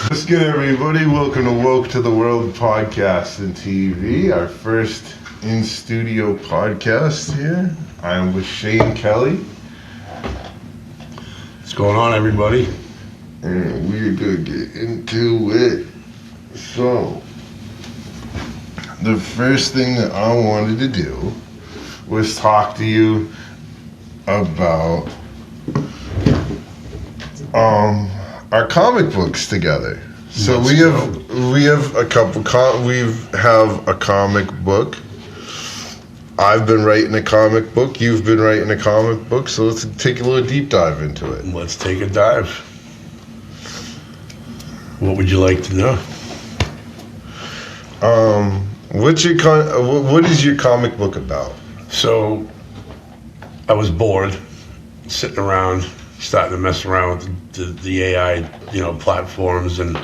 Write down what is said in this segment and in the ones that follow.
What's good, everybody? Welcome to Woke to the World podcast and TV, our first in-studio podcast here. I'm with Shane Kelly. What's going on, everybody? And we're going to get into it. So, the first thing that I wanted to do was talk to you about our comic books together. So we have a couple. We have a comic book. I've been writing a comic book. You've been writing a comic book. So let's take a little deep dive into it. Let's take a dive. What would you like to know? What is your comic book about? So, I was bored, sitting around, starting to mess around with the AI, platforms, and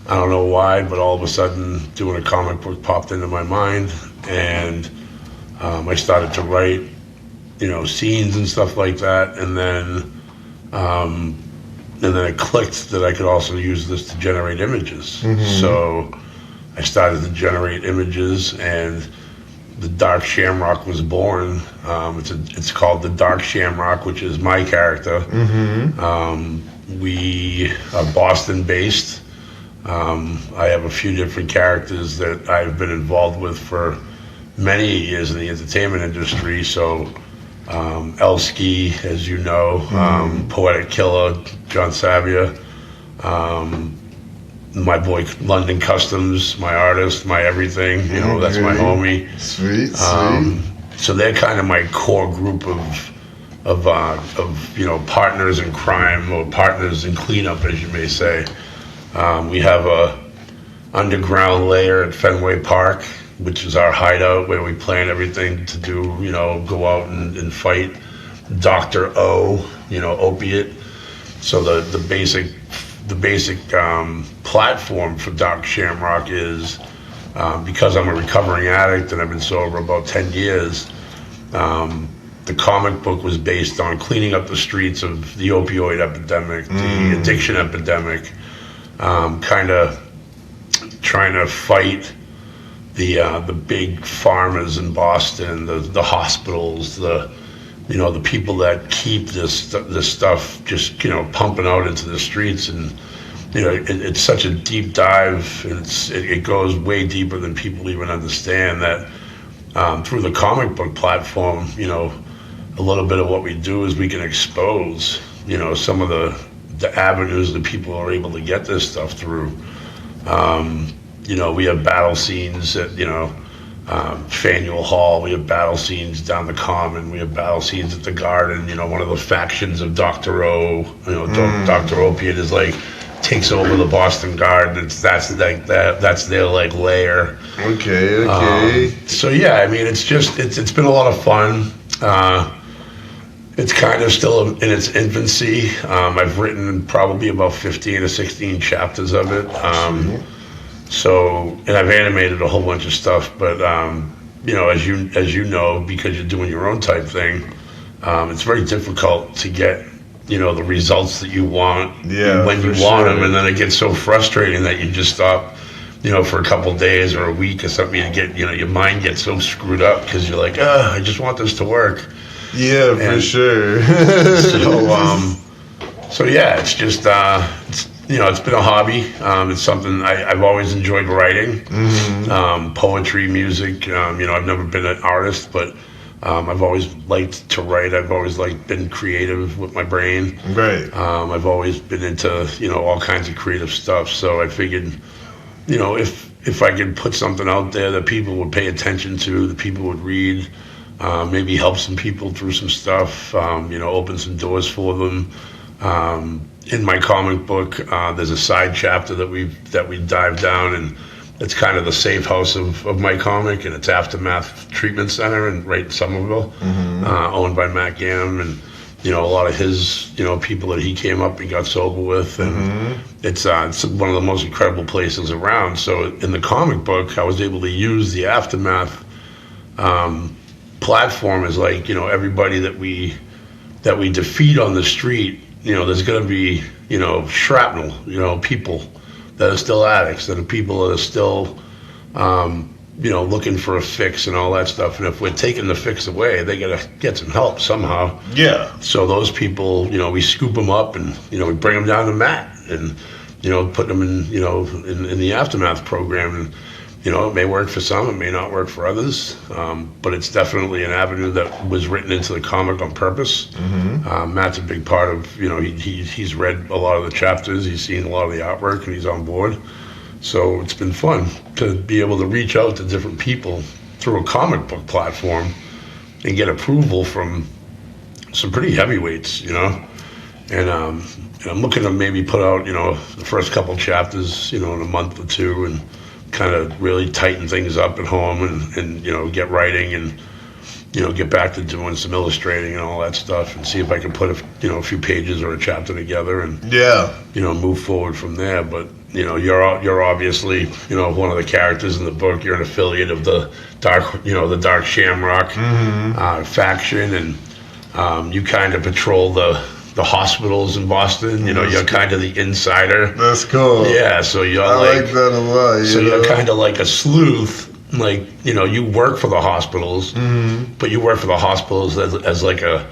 I don't know why, but all of a sudden, doing a comic book popped into my mind, and I started to write, scenes and stuff like that, and then it clicked that I could also use this to generate images. Mm-hmm. So I started to generate images, and the Dark Shamrock was born. It's called the Dark Shamrock, which is my character. Mm-hmm. We are Boston-based. I have a few different characters that I've been involved with for many years in the entertainment industry. So, Elsky, as you know, Poetic Killer, John Savia, my boy London Customs, my artist, my everything. That's my homie. Sweet. So they're kind of my core group of partners in crime, or partners in cleanup, as you may say. We have a underground lair at Fenway Park, which is our hideout where we plan everything to do, go out and fight Dr. O, opiate. So the basic platform for Dark Shamrock is, because I'm a recovering addict and I've been sober about 10 years, the comic book was based on cleaning up the streets of the opioid epidemic, the addiction epidemic, kind of trying to fight the big pharmas in Boston, the hospitals, the people that keep this stuff just pumping out into the streets. And it's such a deep dive, and it goes way deeper than people even understand. That through the comic book platform, a little bit of what we do is we can expose some of the avenues that people are able to get this stuff through. We have battle scenes at, Faneuil Hall. We have battle scenes down the Common. We have battle scenes at the Garden. One of the factions of Dr. O, Dr. Opiate is takes over the Boston Guard. That's their lair. Okay. So yeah, I mean, it's been a lot of fun. It's kind of still in its infancy. I've written probably about 15 or 16 chapters of it. And I've animated a whole bunch of stuff, but as you know, because you're doing your own type thing, it's very difficult to get the results that you want when you want them, and then it gets so frustrating that you just stop for a couple of days or a week or something. You get your mind gets so screwed up because you're like, I just want this to work. Yeah, for sure. So yeah, it's just it's been a hobby. It's something I've always enjoyed writing. Mm-hmm. Poetry, music. I've never been an artist, but I've always liked to write. I've always been creative with my brain. Right. I've always been into all kinds of creative stuff. So I figured, if I could put something out there that people would pay attention to, that people would read, maybe help some people through some stuff, open some doors for them. In my comic book, there's a side chapter that we dive down, and it's kind of the safe house of my comic, and it's Aftermath Treatment Center right in Somerville, owned by Matt Ganem, and a lot of his people that he came up and got sober with, and it's one of the most incredible places around. So in the comic book, I was able to use the Aftermath platform as everybody that we defeat on the street there's going to be, shrapnel, people that are still addicts, that are people that are still, looking for a fix and all that stuff. And if we're taking the fix away, they got to get some help somehow. Yeah. So those people, we scoop them up and, we bring them down to Matt and, put them in, in the Aftermath program. And, it may work for some, it may not work for others, but it's definitely an avenue that was written into the comic on purpose. Mm-hmm. Matt's a big part of, he's read a lot of the chapters, he's seen a lot of the artwork, and he's on board. So it's been fun to be able to reach out to different people through a comic book platform and get approval from some pretty heavyweights, And I'm looking to maybe put out, the first couple chapters, in a month or two, and kind of really tighten things up at home and get writing and, get back to doing some illustrating and all that stuff and see if I can put a few pages or a chapter together and, move forward from there. But, you're obviously, one of the characters in the book. You're an affiliate of the Dark Shamrock faction, and you kind of patrol the hospitals in Boston. You're kind of the insider. That's cool. Yeah, so you're I like that a lot. So you're kind of like a sleuth. Like, you work for the hospitals, but you work for the hospitals as like a,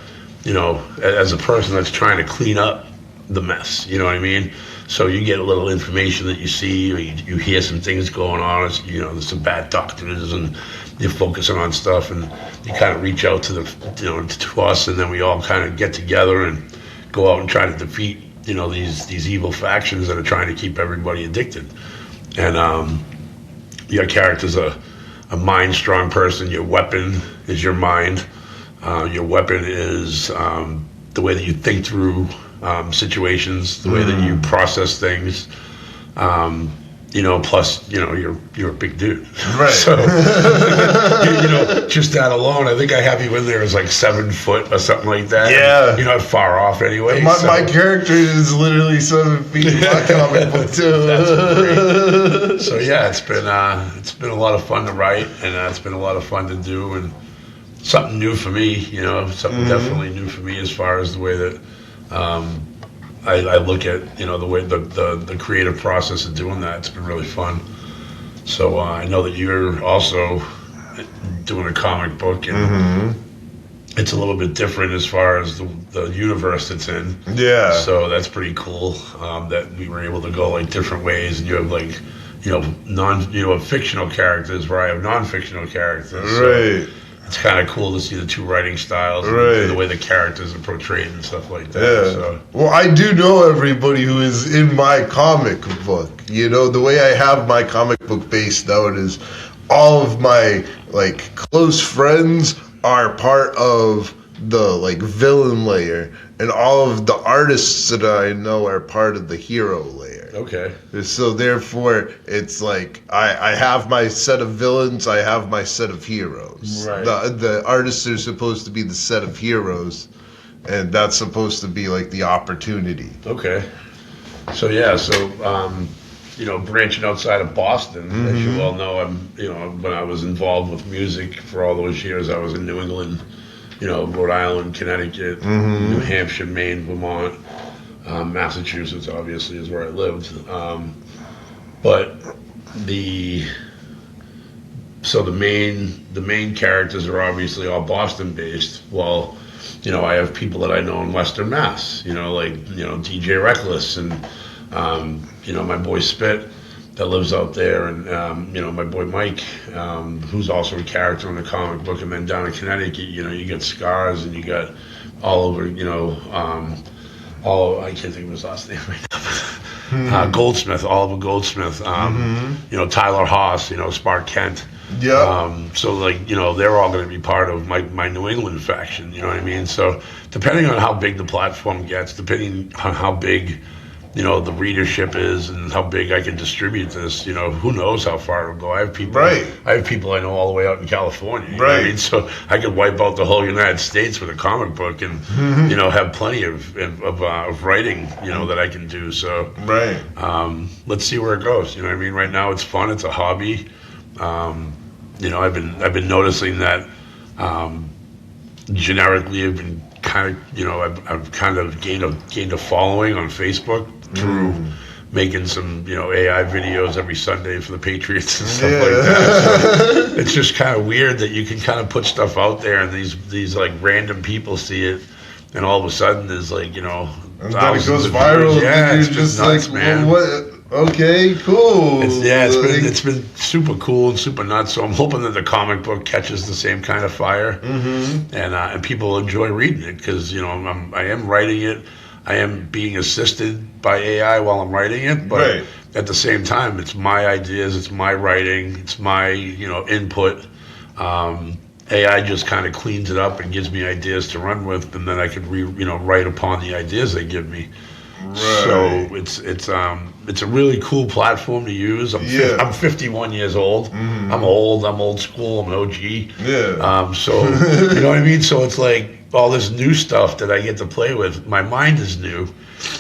as a person that's trying to clean up the mess. You know what I mean? So you get a little information that you see, or you hear some things going on. It's, there's some bad doctors, and you're focusing on stuff, and you kind of reach out to to us, and then we all kind of get together and go out and try to defeat, these evil factions that are trying to keep everybody addicted. And your character's a mind-strong person. Your weapon is your mind. Your weapon is the way that you think through situations, the way that you process things. Plus, you're a big dude. Right. So, just that alone, I think I have you in there as like 7 foot or something like that. Yeah. You're not far off anyway. My character is literally 7 feet in my comic book too. That's great. So yeah, it's been a lot of fun to write, and it's been a lot of fun to do, and something new for me. Something definitely new for me as far as the way that I look at the way the creative process of doing that. It's been really fun. So I know that you're also doing a comic book, and it's a little bit different as far as the universe it's in. Yeah. So that's pretty cool that we were able to go like different ways, and you have like fictional characters where I have non-fictional characters. Right. So it's kind of cool to see the two writing styles and the way the characters are portrayed and stuff like that. Yeah. So. Well, I do know everybody who is in my comic book. The way I have my comic book based out is all of my close friends are part of the villain layer, and all of the artists that I know are part of the hero layer. Okay. So therefore, it's like I have my set of villains, I have my set of heroes. Right. The artists are supposed to be the set of heroes, and that's supposed to be like the opportunity. Okay. So yeah, branching outside of Boston, as you well know, when I was involved with music for all those years, I was in New England, Rhode Island, Connecticut, New Hampshire, Maine, Vermont. Massachusetts, obviously, is where I lived. But the main characters are obviously all Boston based. Well, I have people that I know in Western Mass. DJ Reckless and my boy Spit that lives out there, and my boy Mike, who's also a character in the comic book. And then down in Connecticut, you got Scars, and you got all over, I can't think of his last name right now. Goldsmith, Oliver Goldsmith, Tyler Haas, Spark Kent. Yeah. So they're all going to be part of my New England faction. You know what I mean? So depending on how big the platform gets, depending on how big the readership is and how big I can distribute this, who knows how far it'll go. I have people I know all the way out in California. You know what I mean? So I could wipe out the whole United States with a comic book and, have plenty of writing, that I can do. So, let's see where it goes. You know what I mean? Right now it's fun. It's a hobby. I've been noticing that, generically I've been kind of, I've kind of gained a following on Facebook through making some, AI videos every Sunday for the Patriots and stuff like that. So it's just kind of weird that you can kind of put stuff out there and these like random people see it, and all of a sudden there's like, And then it thousands goes of viral. views. Yeah, And it's you're just nuts, like, man. well, what? Okay, cool. It's been super cool and super nuts. So I'm hoping that the comic book catches the same kind of fire, and people enjoy reading it because I am writing it. I am being assisted by AI while I'm writing it, but Right. at the same time, it's my ideas, it's my writing, it's my input. AI just kind of cleans it up and gives me ideas to run with, and then I can write upon the ideas they give me. So it's a really cool platform to use. I'm 51 years old. I'm old. I'm old school. I'm an OG. Yeah. So you know what I mean. So it's like all this new stuff that I get to play with. My mind is new.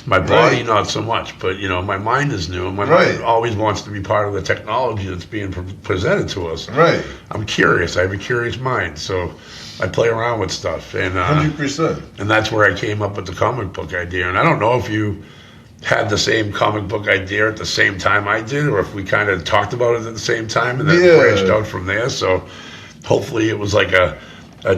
My body not so much, but my mind is new. And my mind always wants to be part of the technology that's being presented to us. Right. I'm curious. I have a curious mind, so I play around with stuff, and 100%. and that's where I came up with the comic book idea. And I don't know if you had the same comic book idea at the same time I did, or if we kind of talked about it at the same time and then branched out from there. So hopefully it was like a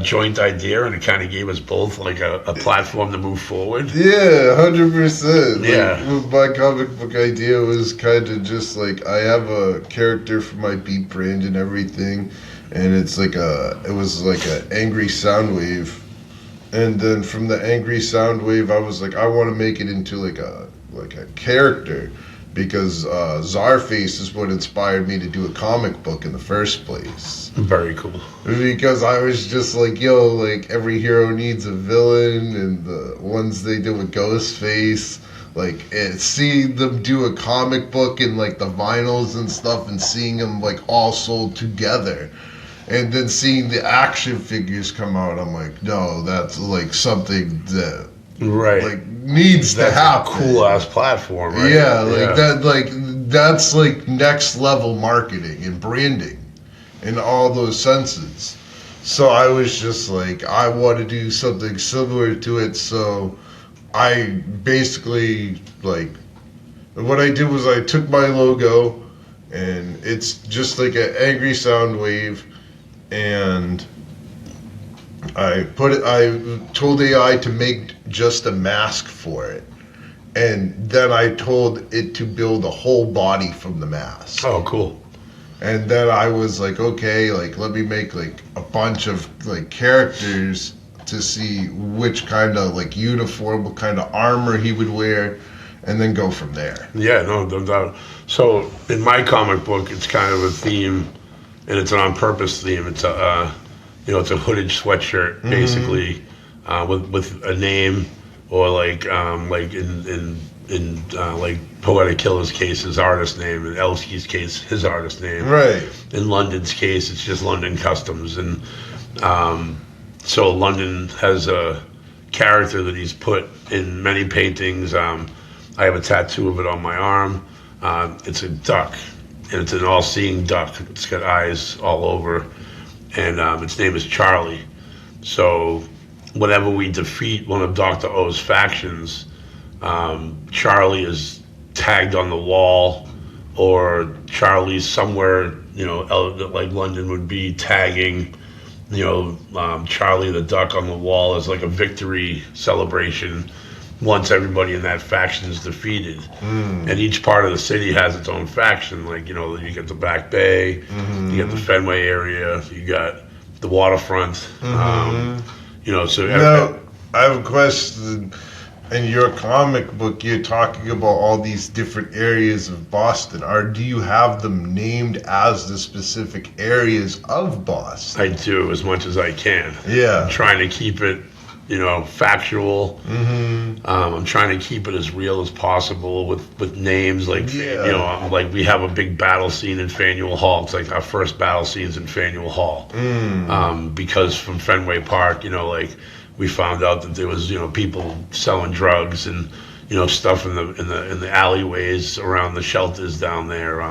joint idea, and it kind of gave us both like a platform to move forward. Yeah, 100%. Yeah. Like, my comic book idea was kind of just like, I have a character for my beat brand and everything, and it was like an angry sound wave. And then from the angry sound wave, I was like, I want to make it into like a character, because Czarface is what inspired me to do a comic book in the first place. Very cool. Because I was just like, yo, like every hero needs a villain, and the ones they did with Ghostface, like seeing them do a comic book and like the vinyls and stuff, and seeing them like all sold together. And then seeing the action figures come out, I'm like, no, that's like something that like needs to happen. Cool ass platform, right? Yeah, that's like next level marketing and branding in all those senses. So I was just like, I want to do something similar to it. So I basically what I did was I took my logo, and it's just like an angry sound wave. And I told AI to make just a mask for it. And then I told it to build a whole body from the mask. Oh, cool. And then I was like, okay, like let me make like a bunch of like characters to see which kind of like uniform, what kind of armor he would wear, and then go from there. Yeah, no doubt. So in my comic book, it's kind of a theme. And it's an on-purpose theme. It's it's a hooded sweatshirt basically, with a name, or like in Poetic Killer's case, his artist name. In Elsky's case, his artist name. Right. In London's case, it's just London Customs, and so London has a character that he's put in many paintings. I have a tattoo of it on my arm. It's a duck. And it's an all-seeing duck. It's got eyes all over, and its name is Charlie. So whenever we defeat one of Dr. O's factions, Charlie is tagged on the wall, or Charlie's somewhere, like London would be tagging, Charlie the duck on the wall as like a victory celebration once everybody in that faction is defeated. And each part of the city has its own faction. Like, you get the Back Bay, you get the Fenway area, you got the waterfront. So now, I have a question. In your comic book, you're talking about all these different areas of Boston. Do you have them named as the specific areas of Boston? I do, as much as I can. Yeah. I'm trying to keep it factual. I'm trying to keep it as real as possible with names like, like we have a big battle scene in Faneuil Hall. It's like our first battle scene's in Faneuil Hall. Because from Fenway Park, we found out that there was, people selling drugs and, stuff in the alleyways around the shelters down there.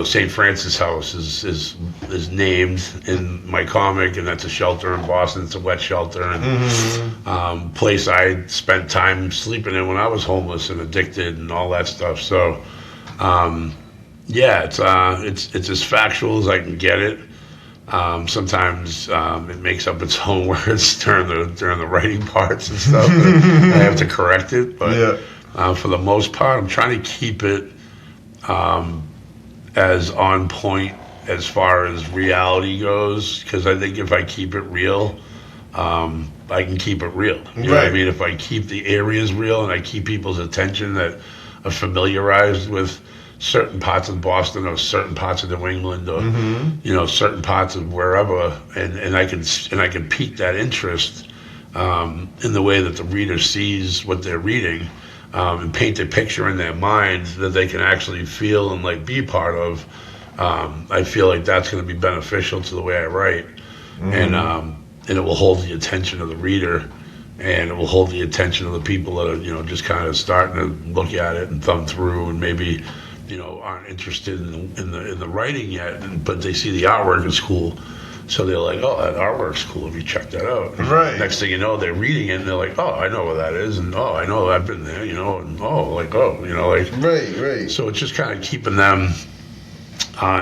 St. Francis House is named in my comic, and that's a shelter in Boston. It's a wet shelter, and place I spent time sleeping in when I was homeless and addicted and all that stuff. So, it's as factual as I can get it. Sometimes it makes up its own words during the writing parts and stuff. And I have to correct it, but for the most part, I'm trying to keep it as on point as far as reality goes, because I think if I keep it real, I can keep it real. You know what I mean? If I keep the areas real and I keep people's attention that are familiarized with certain parts of Boston or certain parts of New England or certain parts of wherever, and I can pique that interest in the way that the reader sees what they're reading, and paint a picture in their mind that they can actually feel and like be part of. I feel like that's going to be beneficial to the way I write, and it will hold the attention of the reader, and it will hold the attention of the people that are just kind of starting to look at it and thumb through, and maybe aren't interested in the writing yet, but they see the artwork is cool. So they're like, oh, that artwork's cool. Have you checked that out? Right. Next thing you know, they're reading it, and they're like, oh, I know where that is, and oh, I know I've been there, and Right. So it's just kind of keeping them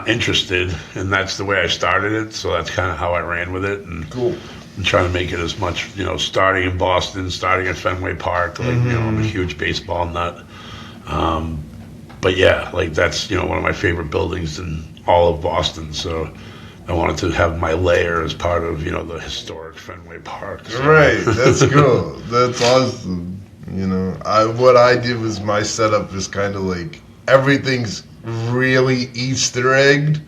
interested, and that's the way I started it. So that's kind of how I ran with it, and Cool. I'm trying to make it as much, starting in Boston, starting at Fenway Park. Like, I'm a huge baseball nut. But yeah, like that's one of my favorite buildings in all of Boston. So I wanted to have my lair as part of the historic Fenway Park. So. Right, that's cool. That's awesome. What I did was my setup is kind of like everything's really Easter egged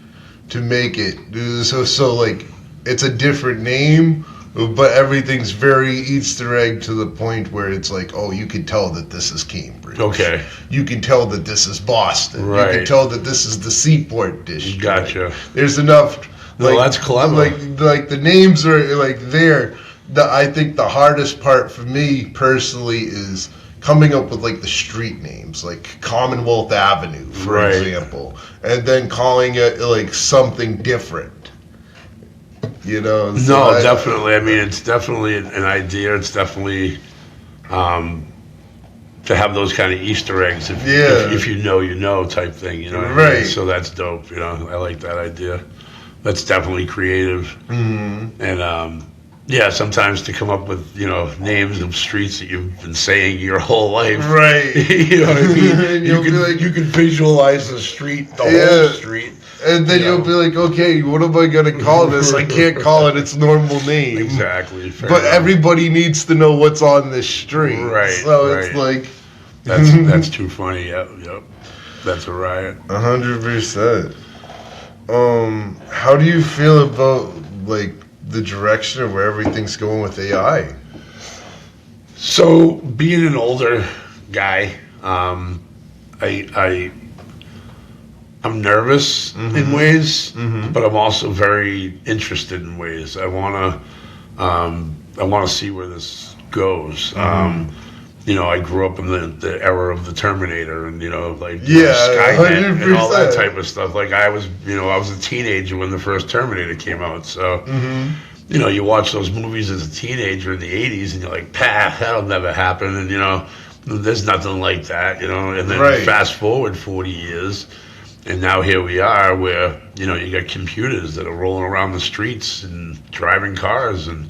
to make it so like it's a different name, but everything's very Easter egg to the point where it's like, oh, you can tell that this is Cambridge. Okay. You can tell that this is Boston. Right. You can tell that this is the Seaport District. Gotcha. There's enough. No, that's clever. Like the names are like there. I think the hardest part for me personally is coming up with like the street names, like Commonwealth Avenue, for example, and then calling it like something different. No, definitely. I mean, it's definitely an idea. It's definitely to have those kind of Easter eggs. If you know type thing. You know what I mean? So that's dope. I like that idea. That's definitely creative. Mm-hmm. And sometimes to come up with names of streets that you've been saying your whole life. Right. You know what I mean? you can visualize the street, the whole street. And then you'll be like, okay, what am I going to call this? I can't call it its normal name. Exactly. But everybody needs to know what's on this street. Right. So it's like... That's too funny. Yep. That's a riot. 100%. How do you feel about, like, the direction of where everything's going with AI? So, being an older guy, I'm nervous in ways, but I'm also very interested in ways. I want to see where this goes. I grew up in the era of the Terminator and Skynet and all that type of stuff. Like I was a teenager when the first Terminator came out. So you watch those movies as a teenager in the '80s, and you're like, that'll never happen. And there's nothing like that. And then fast forward 40 years. And now here we are where, you got computers that are rolling around the streets and driving cars, and,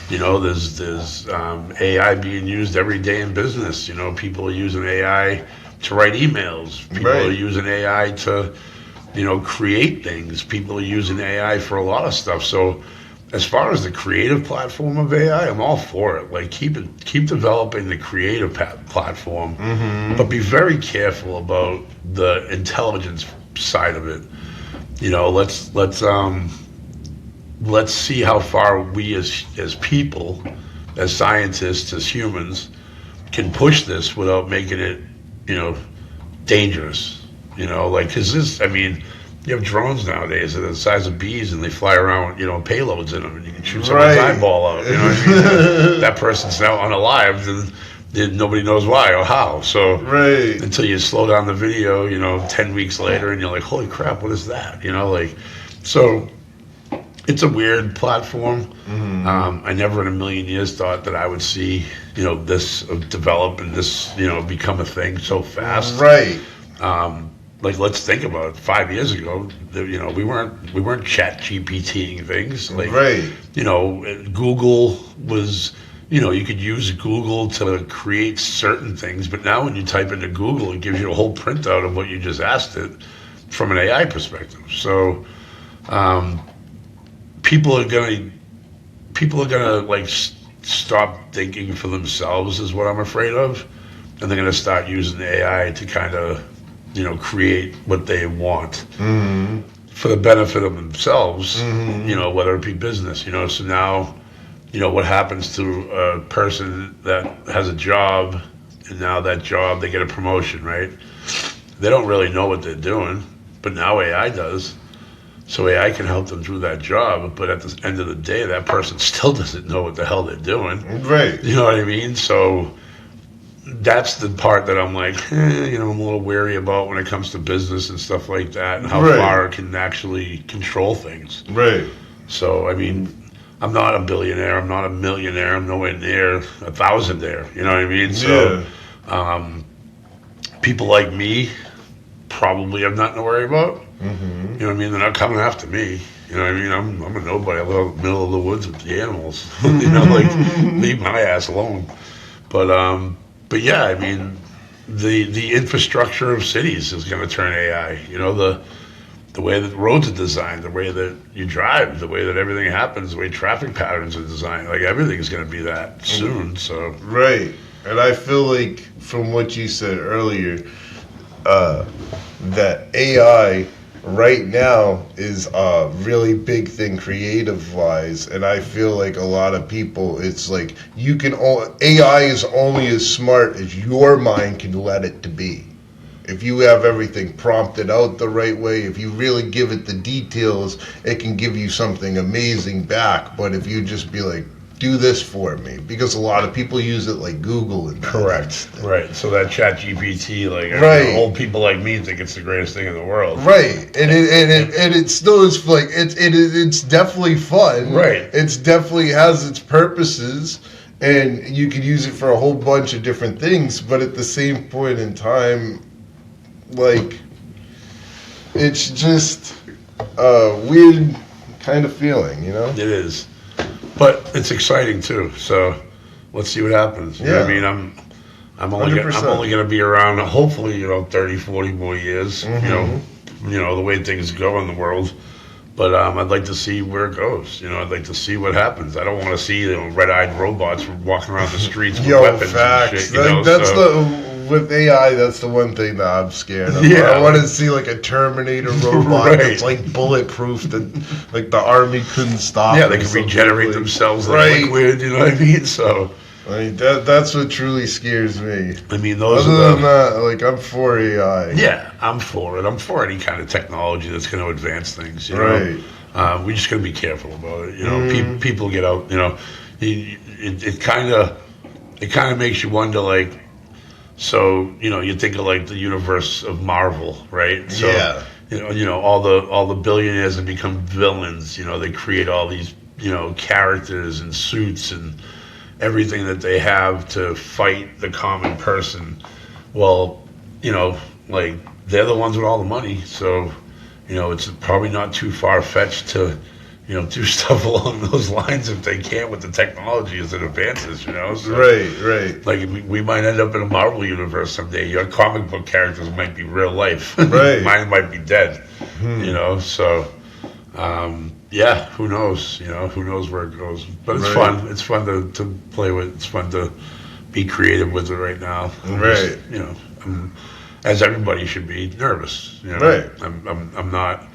there's AI being used every day in business. People are using AI to write emails. People are using AI to, create things. People are using AI for a lot of stuff. So as far as the creative platform of AI, I'm all for it. Like keep developing the creative platform, but be very careful about the intelligence side of it. Let's see how far we as people, as scientists, as humans, can push this without making it, dangerous. Because you have drones nowadays that are the size of bees, and they fly around, payloads in them, and you can shoot someone's eyeball out. That person's now unalived, and nobody knows why or how. So Right. until you slow down the video, 10 weeks later, and you're like, holy crap, what is that? So it's a weird platform. I never in a million years thought that I would see, this develop and this, become a thing so fast. Right. Like, let's think about it. 5 years ago, we weren't chat GPTing things. Like, Right. Google was, you could use Google to create certain things, but now when you type into Google, it gives you a whole printout of what you just asked it from an AI perspective. So, people are gonna like stop thinking for themselves is what I'm afraid of, and they're gonna start using AI to kind of create what they want for the benefit of themselves. Whether it be business. So now, what happens to a person that has a job, and now that job they get a promotion, right? They don't really know what they're doing, but now AI does. So AI can help them through that job, but at the end of the day, that person still doesn't know what the hell they're doing. Right. You know what I mean? So that's the part that I'm like, I'm a little wary about when it comes to business and stuff like that, and how Right. far it can actually control things. Right. So, I mean, I'm not a billionaire, I'm not a millionaire, I'm nowhere near a thousandaire. You know what I mean? So, people like me probably have nothing to worry about. You know what I mean? They're not coming after me. You know what I mean? I'm a nobody. I live out in the middle of the woods with the animals. Like, leave my ass alone. But yeah, I mean, the infrastructure of cities is going to turn AI. The way that roads are designed, the way that you drive, the way that everything happens, the way traffic patterns are designed. Like, everything's going to be that soon. So Right. And I feel like from what you said earlier, that AI right now is a really big thing creative wise, and I feel like a lot of people, it's like AI is only as smart as your mind can let it to be. If you have everything prompted out the right way, if you really give it the details, it can give you something amazing back. But if you just be like, do this for me, because a lot of people use it like Google and correct, right? So that Chat GPT, like, Right. old people like me think it's the greatest thing in the world, right? And it still is like it's definitely fun, right? It's definitely has its purposes, and you can use it for a whole bunch of different things. But at the same point in time, like, it's just a weird kind of feeling, It is. But it's exciting too. So let's see what happens. You know what I mean? I'm only going to be around, hopefully, 30, 40 more years. The way things go in the world. But I'd like to see where it goes. I'd like to see what happens. I don't want to see red-eyed robots walking around the streets with weapons facts. and shit. That's with AI, that's the one thing that I'm scared of. Yeah, I want to see like a Terminator robot Right. that's like bulletproof that like the army couldn't stop. Yeah, or they can something. regenerate Like, themselves like right. liquid. You know what I mean? So Like that's what truly scares me. I mean, those Other are than that, like I'm for AI. Yeah, I'm for it. I'm for any kind of technology that's going to advance things. Right. We just got to be careful about it. People get out. It kind of makes you wonder, like. So you think of like the universe of Marvel, right? So, Yeah. all the billionaires have become villains. They create all these characters and suits and everything that they have to fight the common person. Well, like they're the ones with all the money, so it's probably not too far fetched to do stuff along those lines if they can with the technology as it advances, So, Right. like, we might end up in a Marvel universe someday. Your comic book characters might be real life. Right. Mine might be dead, So, yeah, who knows? Who knows where it goes. But it's Right. fun. It's fun to play with. It's fun to be creative with it right now. Right. I'm, as everybody should be, nervous. Right. I'm not...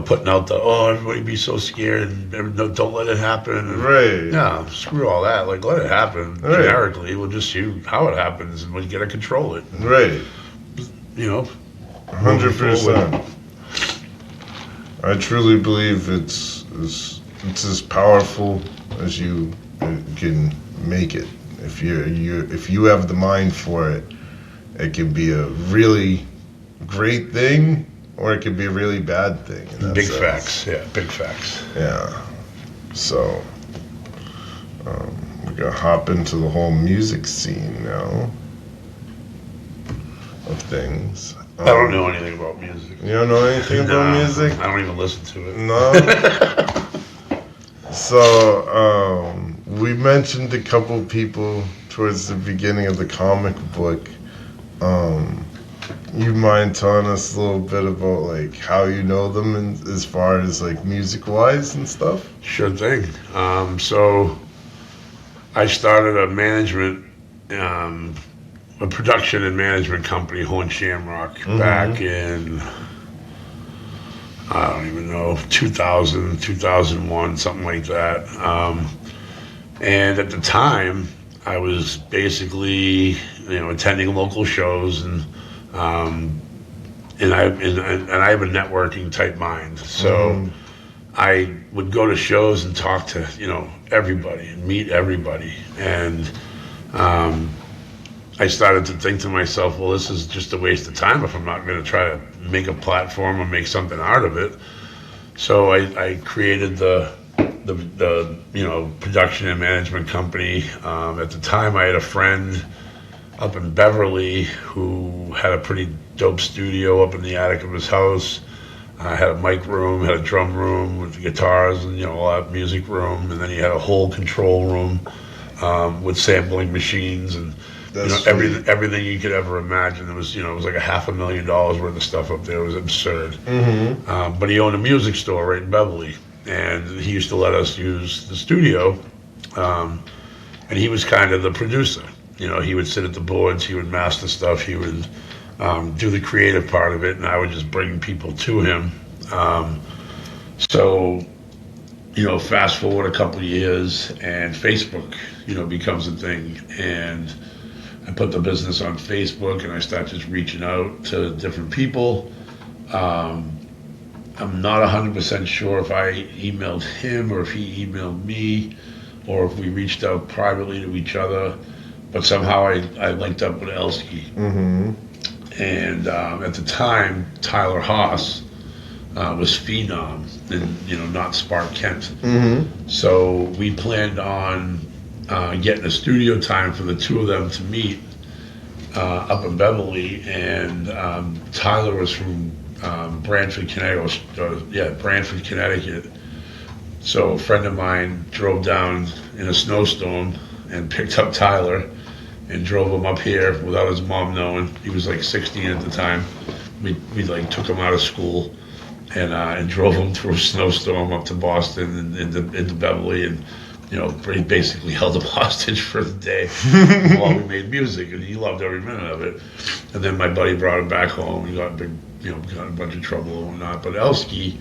putting out everybody be so scared and don't let it happen. Right. Yeah, screw all that. Like, let it happen Right. generically. We'll just see how it happens and we'll get to control it. Right. 100%. I truly believe it's as powerful as you can make it, If you have the mind for it, it can be a really great thing, or it could be a really bad thing. In that Big sense. facts. Yeah, big facts. Yeah. So we're gonna hop into the whole music scene now of things. I don't know anything about music. You don't know anything about music? I don't even listen to it. No. So we mentioned a couple people towards the beginning of the comic book. You mind telling us a little bit about like how you know them, and as far as like music wise and stuff? Sure thing. So I started a production and management company, Horn Shamrock, back in, I don't even know, 2000, 2001, something like that. And at the time, I was basically, attending local shows, and I have a networking type mind, so I would go to shows and talk to everybody and meet everybody, and I started to think to myself, well, this is just a waste of time if I'm not going to try to make a platform or make something out of it. So I created the production and management company. At the time, I had a friend up in Beverly who had a pretty dope studio up in the attic of his house. Had a mic room, had a drum room with guitars, and all that music room, and then he had a whole control room with sampling machines and everything you could ever imagine. It was like $500,000 worth of stuff up there. It was absurd. But he owned a music store right in Beverly, and he used to let us use the studio, and he was kind of the producer. He would sit at the boards, he would master stuff, he would do the creative part of it, and I would just bring people to him. So fast forward a couple of years, and Facebook, becomes a thing, and I put the business on Facebook, and I start just reaching out to different people. I'm not 100% sure if I emailed him or if he emailed me, or if we reached out privately to each other, but somehow I linked up with Elsky. And at the time, Tyler Haas was Phenom, and not Spark Kent. So we planned on getting a studio time for the two of them to meet up in Beverly, and Tyler was from Branford, Connecticut. So a friend of mine drove down in a snowstorm and picked up Tyler and drove him up here without his mom knowing. He was like 16 at the time. We took him out of school and drove him through a snowstorm up to Boston and into Beverly, and basically held him hostage for the day while we made music, and he loved every minute of it. And then my buddy brought him back home. He got got in a bunch of trouble and whatnot. But Elsky,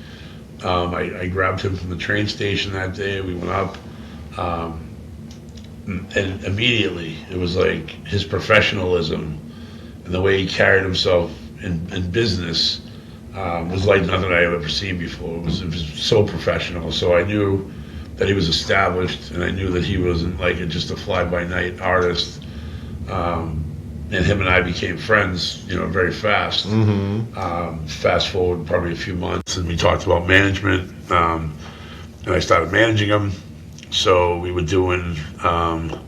I grabbed him from the train station that day. We went up. And immediately, it was like his professionalism and the way he carried himself in business was like nothing I had ever seen before. It was so professional. So I knew that he was established, and I knew that he wasn't like just a fly-by-night artist. And him and I became friends, very fast. Fast forward probably a few months, and we talked about management, and I started managing him. So we were doing a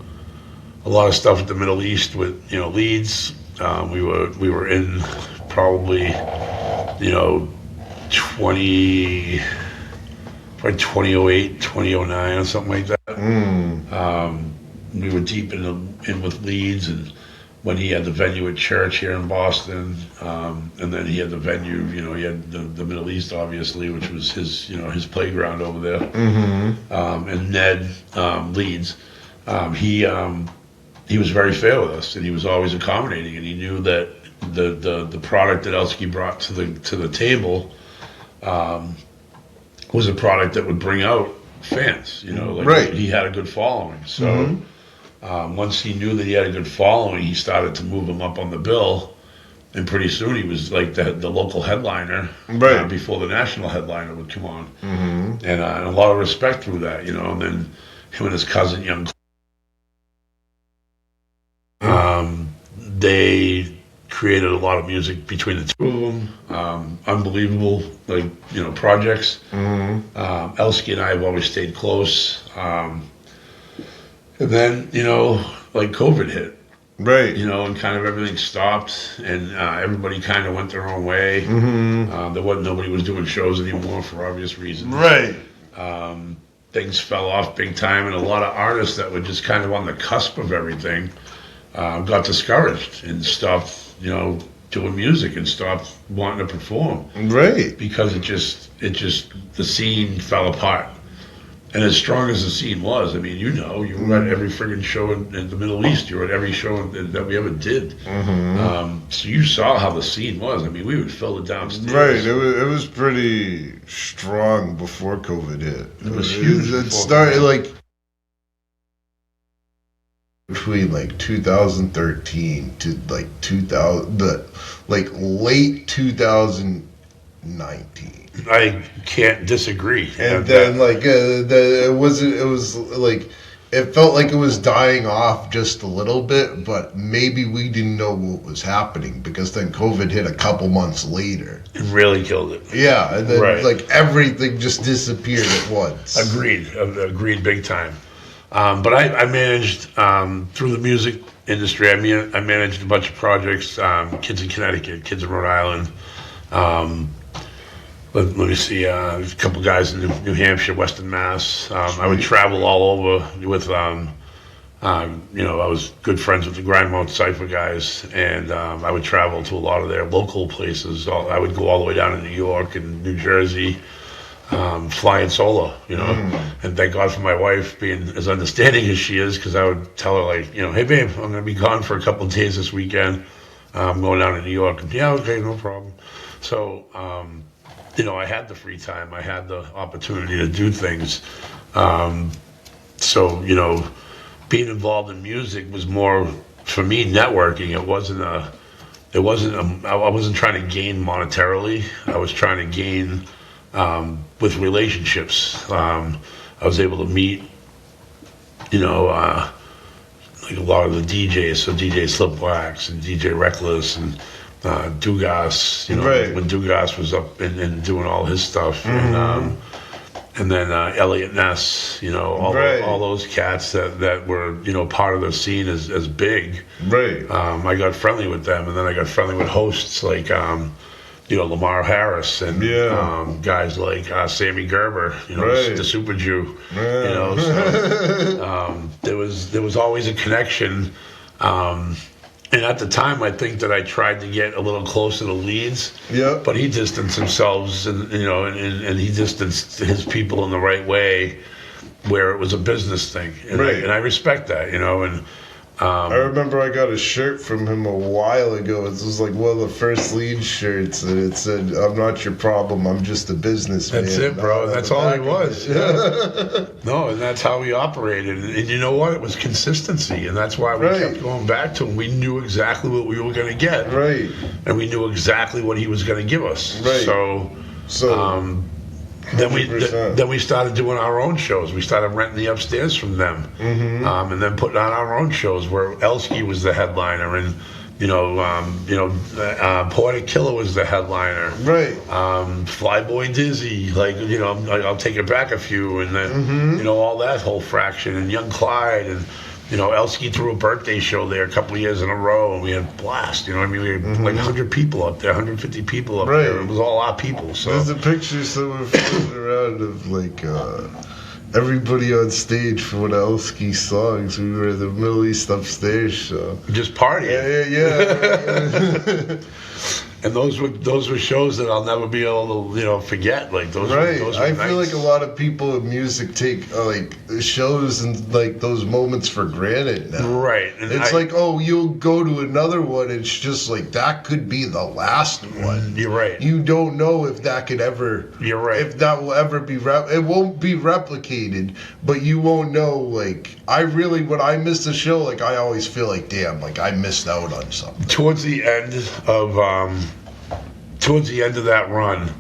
lot of stuff with the Middle East with Leeds. We were in probably 2008, 2009 or something like that. We were deep in with Leeds, and when he had the venue at Church here in Boston, and then he had the venue, he had the Middle East, obviously, which was his playground over there. And Ned Leeds, he was very fair with us, and he was always accommodating, and he knew that the product that Elsky brought to the table was a product that would bring out fans. Right. He had a good following, so. Once he knew that he had a good following, he started to move him up on the bill, and pretty soon he was like the local headliner, right, before the national headliner would come on. And a lot of respect through that, and then him and his cousin, young They created a lot of music between the two of them. Unbelievable, like, projects. Elsky and I have always stayed close. And then, like COVID hit, Right. and kind of everything stopped, and everybody kind of went their own way. Nobody was doing shows anymore for obvious reasons. Right. Things fell off big time, and a lot of artists that were just kind of on the cusp of everything got discouraged and stopped, doing music and stopped wanting to perform Right. because the scene fell apart. And as strong as the scene was, I mean, you were at every friggin' show in the Middle East. You were at every show that we ever did. So you saw how the scene was. I mean, we would fill it downstairs. Right. It was pretty strong before COVID hit. It was huge. It started like between like 2013 to like 2000, like late 2019. I can't disagree. And then it was like it felt like it was dying off just a little bit, but maybe we didn't know what was happening because then COVID hit a couple months later. It really killed it. Yeah, and then Right. like everything just disappeared at once. Agreed big time. But I managed through the music industry. I managed a bunch of projects. Kids in Connecticut, kids in Rhode Island. Let me see, a couple guys in New Hampshire, Western Mass. I would travel all over with, I was good friends with the Grindmouth Cypher guys, and I would travel to a lot of their local places. I would go all the way down to New York and New Jersey, flying solo, And thank God for my wife being as understanding as she is, because I would tell her, like, hey, babe, I'm going to be gone for a couple of days this weekend. I'm going down to New York. And, yeah, okay, no problem. So, I had the free time. I had the opportunity to do things. Being involved in music was more, for me, networking. I wasn't trying to gain monetarily. I was trying to gain with relationships. I was able to meet, like a lot of the DJs, so DJ Slipwax and DJ Reckless and Dugas, Right. when Dugas was up and doing all his stuff, and then Elliot Ness, Right. all those cats that were part of the scene as big. Right. I got friendly with them, and then I got friendly with hosts like Lamar Harris and guys like Sammy Gerber, Right. the Super Jew. Yeah. There was always a connection. And at the time, I think that I tried to get a little closer to Leeds. Yeah. But he distanced himself, and he distanced his people in the right way, where it was a business thing. And Right. I respect that, and I remember I got a shirt from him a while ago. It was like one of the first Leeds shirts, and it said, "I'm not your problem. I'm just a businessman." that's it, bro. That's all he was. Yeah. No, and that's how we operated. And you know what? It was consistency, and that's why we Right. kept going back to him. We knew exactly what we were going to get, Right. and we knew exactly what he was going to give us. Right. So. Then we 100%. started doing our own shows. We started renting the upstairs from them, and then putting on our own shows where Elsky was the headliner, and Porter Killer was the headliner. Right. Flyboy Dizzy, I'll take it back a few, and then all that whole fraction, and Young Clyde, and Elsky threw a birthday show there a couple of years in a row, and we had a blast. We had like 100 people up there, 150 people up Right. there. It was all our people. So There's a picture somewhere floating around of like everybody on stage for one of Elsky's songs. We were in the Middle East upstairs, so just partying. yeah. And those were shows that I'll never be able to forget. Like those. Right. Those were I feel nights. like a lot of people in music take like shows and like those moments for granted now. Right. And It's like, oh, you'll go to another one. It's just like that could be the last one. You're right. You don't know if that could ever. You're right. If that will ever be it won't be replicated, but you won't know. Like when I miss a show, like I always feel like, damn, like I missed out on something. Towards the end of that run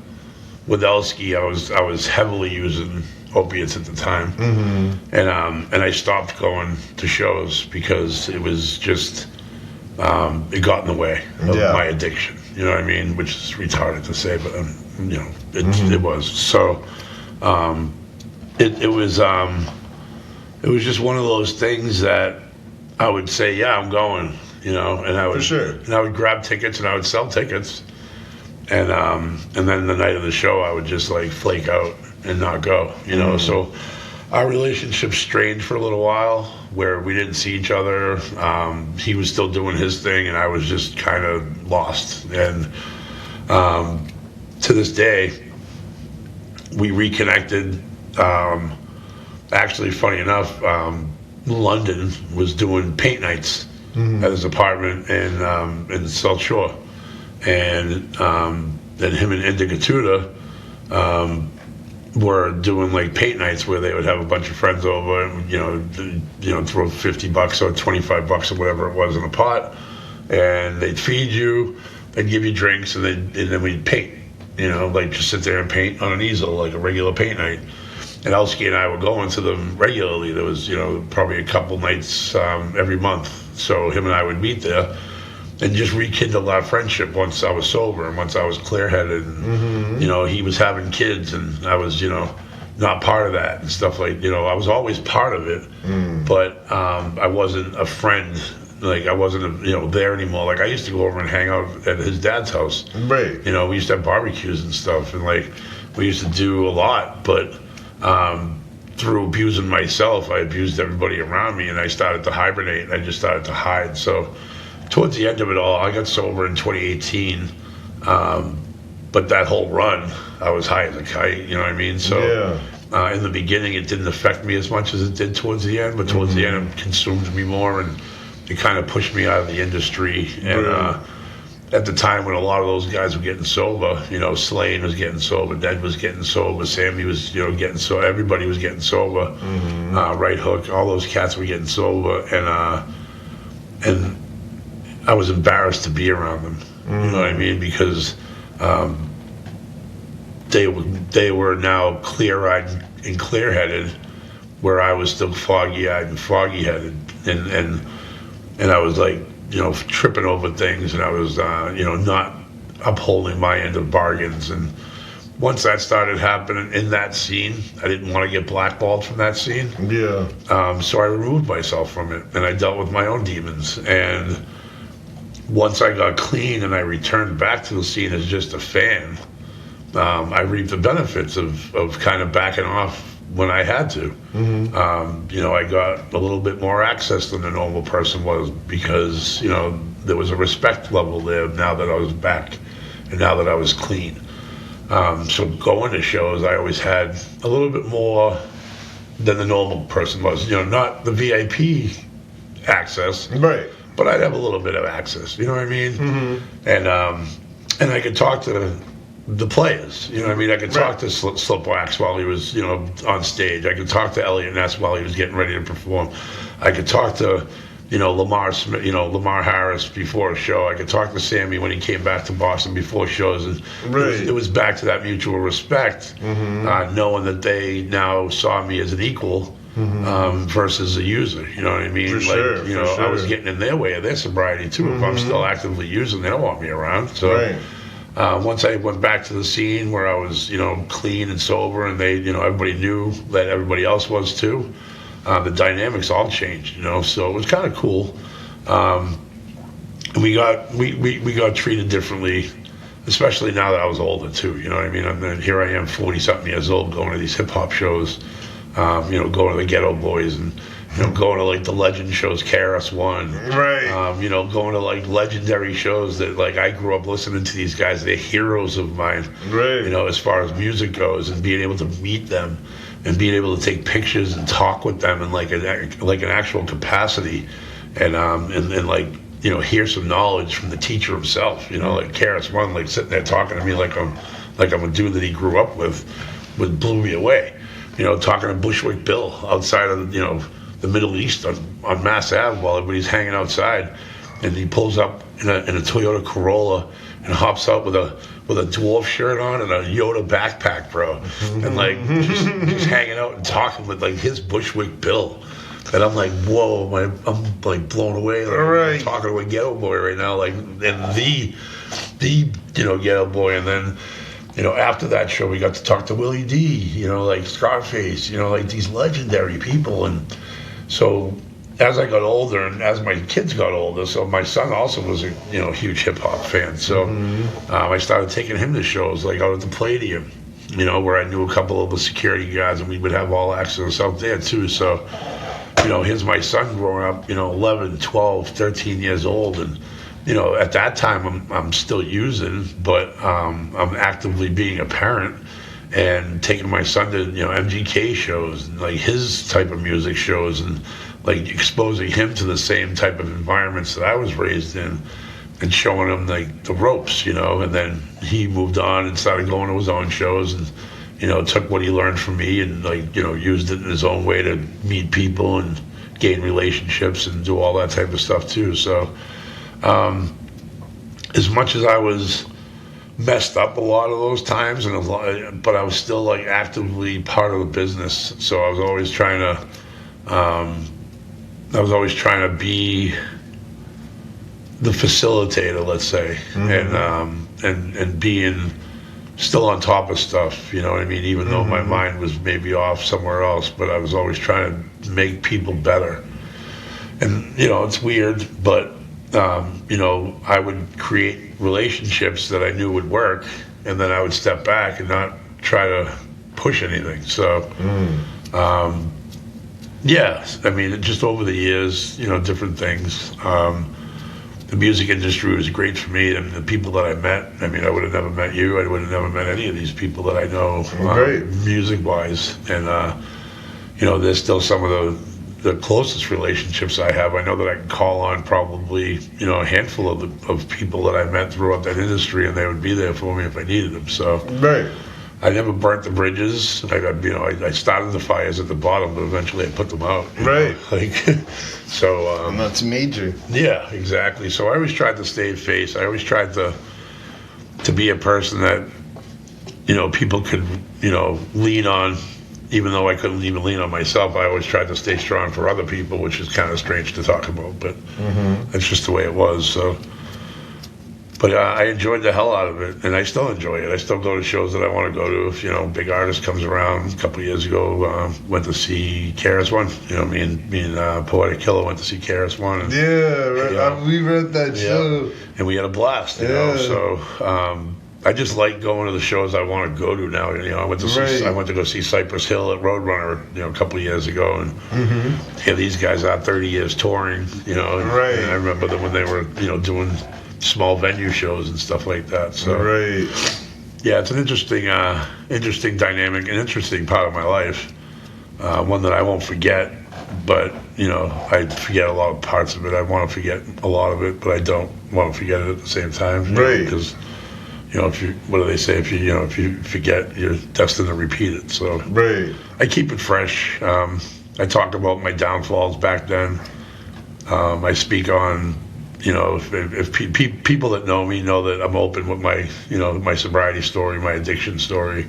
with Elsky, I was heavily using opiates at the time, and I stopped going to shows because it was just it got in the way of Yeah. my addiction. You know what I mean? Which is retarded to say, but it was. So it was just one of those things that I would say, yeah, I'm going. And I would For sure. and I would grab tickets and I would sell tickets, and then the night of the show I would just like flake out and not go. So our relationship strained for a little while, where we didn't see each other. He was still doing his thing, and I was just kind of lost. And to this day, we reconnected. Actually, funny enough, London was doing paint nights at his apartment in South Shore, and then him and Indica Tuda were doing like paint nights where they would have a bunch of friends over and throw $50 or $25 or whatever it was in a pot, and they'd feed you, they'd give you drinks, and then we'd paint, like just sit there and paint on an easel like a regular paint night. And Elsky and I were going to them regularly. There was probably a couple nights every month, so him and I would meet there and just rekindle our friendship once I was sober and once I was clear-headed. And, he was having kids and I was, not part of that and stuff like, I was always part of it, but I wasn't a friend. Like I wasn't, there anymore. Like I used to go over and hang out at his dad's house. Right. We used to have barbecues and stuff, and like we used to do a lot, but through abusing myself, I abused everybody around me, and I started to hibernate, and I just started to hide. So towards the end of it all, I got sober in 2018, but that whole run, I was high as a kite, you know what I mean? So in the beginning, it didn't affect me as much as it did towards the end, but towards the end, it consumed me more, and it kind of pushed me out of the industry. And at the time when a lot of those guys were getting sober, Slane was getting sober, Ned was getting sober, Sammy was, getting sober, everybody was getting sober, Right Hook, all those cats were getting sober, and I was embarrassed to be around them, you know what I mean, because they were now clear-eyed and clear-headed, where I was still foggy-eyed and foggy-headed, and I was like, tripping over things, and I was, not upholding my end of bargains. And once that started happening in that scene, I didn't want to get blackballed from that scene. Yeah. So I removed myself from it, and I dealt with my own demons. And once I got clean and I returned back to the scene as just a fan, I reaped the benefits of kind of backing off when I had to. I got a little bit more access than the normal person was, because there was a respect level there now that I was back and now that I was clean. So going to shows, I always had a little bit more than the normal person was. Not the VIP access, Right. but I'd have a little bit of access. You know what I mean? And I could talk to the players, I could talk to Slipwax while he was, on stage. I could talk to Elliot Ness while he was getting ready to perform. I could talk to, Lamar Smith, Lamar Harris before a show. I could talk to Sammy when he came back to Boston before shows. And it was back to that mutual respect, knowing that they now saw me as an equal versus a user. You know what I mean? For sure, I was getting in their way of their sobriety too. If I'm still actively using, they don't want me around. So. Once I went back to the scene where I was, clean and sober, and they, everybody knew that everybody else was too, the dynamics all changed, so it was kind of cool. And we got treated differently, especially now that I was older too, you know what I mean? And then here I am, 40-something years old, going to these hip-hop shows, going to the Ghetto Boys, and going to like the legend shows, KRS-One, Right. going to like legendary shows that like I grew up listening to these guys. They're heroes of mine, Right. as far as music goes, and being able to meet them and being able to take pictures and talk with them in like an actual capacity, and like hear some knowledge from the teacher himself. Like KRS-One, like sitting there talking to me like I'm a dude that he grew up with, blew me away. Talking to Bushwick Bill outside of the Middle East on Mass Ave while everybody's hanging outside, and he pulls up in a Toyota Corolla and hops out with a dwarf shirt on and a Yoda backpack, bro, and like just hanging out and talking with like his Bushwick Bill, And I'm like, whoa, I'm like blown away. Like, Right. I'm talking to a ghetto boy right now, like, and the ghetto boy. And then, after that show, we got to talk to Willie D, like Scarface, like these legendary people. And so as I got older and as my kids got older, so my son also was a huge hip hop fan. So I started taking him to shows like out at the Palladium, where I knew a couple of the security guys, and we would have all access out there too. So here's my son growing up, 11, 12, 13 years old, and at that time I'm still using, but I'm actively being a parent and taking my son to MGK shows and like his type of music shows, and like exposing him to the same type of environments that I was raised in, and showing him like the ropes, and then he moved on and started going to his own shows, and took what he learned from me and like used it in his own way to meet people and gain relationships and do all that type of stuff too. So as much as I was messed up a lot of those times, but I was still like actively part of the business. So I was always trying to be the facilitator, let's say, and being still on top of stuff. You know what I mean? Even though my mind was maybe off somewhere else, but I was always trying to make people better. And it's weird, but I would create relationships that I knew would work, and then I would step back and not try to push anything. So, I mean, just over the years, different things. The music industry was great for me, and the people that I met. I mean, I would have never met you. I would have never met any of these people that I know, music-wise. And there's still some of the closest relationships I have. I know that I can call on probably a handful of people that I met throughout that industry, and they would be there for me if I needed them. So I never burnt the bridges. I started the fires at the bottom, but eventually I put them out. So and that's major. Yeah, exactly. So I always tried to stay face. I always tried to be a person that people could lean on. Even though I couldn't even lean on myself, I always tried to stay strong for other people, which is kind of strange to talk about, but that's just the way it was. So, but I enjoyed the hell out of it, and I still enjoy it. I still go to shows that I want to go to. If a big artist comes around, a couple of years ago, went to see KRS-One. Me and Poetic Killer went to see KRS-One. And, we read that show, and we had a blast. So. I just like going to the shows I want to go to now. I went to go see Cypress Hill at Roadrunner, a couple of years ago, and here these guys are 30 years touring, and I remember them when they were, doing small venue shows and stuff like that. So yeah, it's an interesting dynamic, an interesting part of my life, one that I won't forget. But I forget a lot of parts of it. I want to forget a lot of it, but I don't want to forget it at the same time, because. What do they say? If you forget, you're destined to repeat it. So I keep it fresh. I talk about my downfalls back then. I speak on, if people that know me know that I'm open with my, my sobriety story, my addiction story.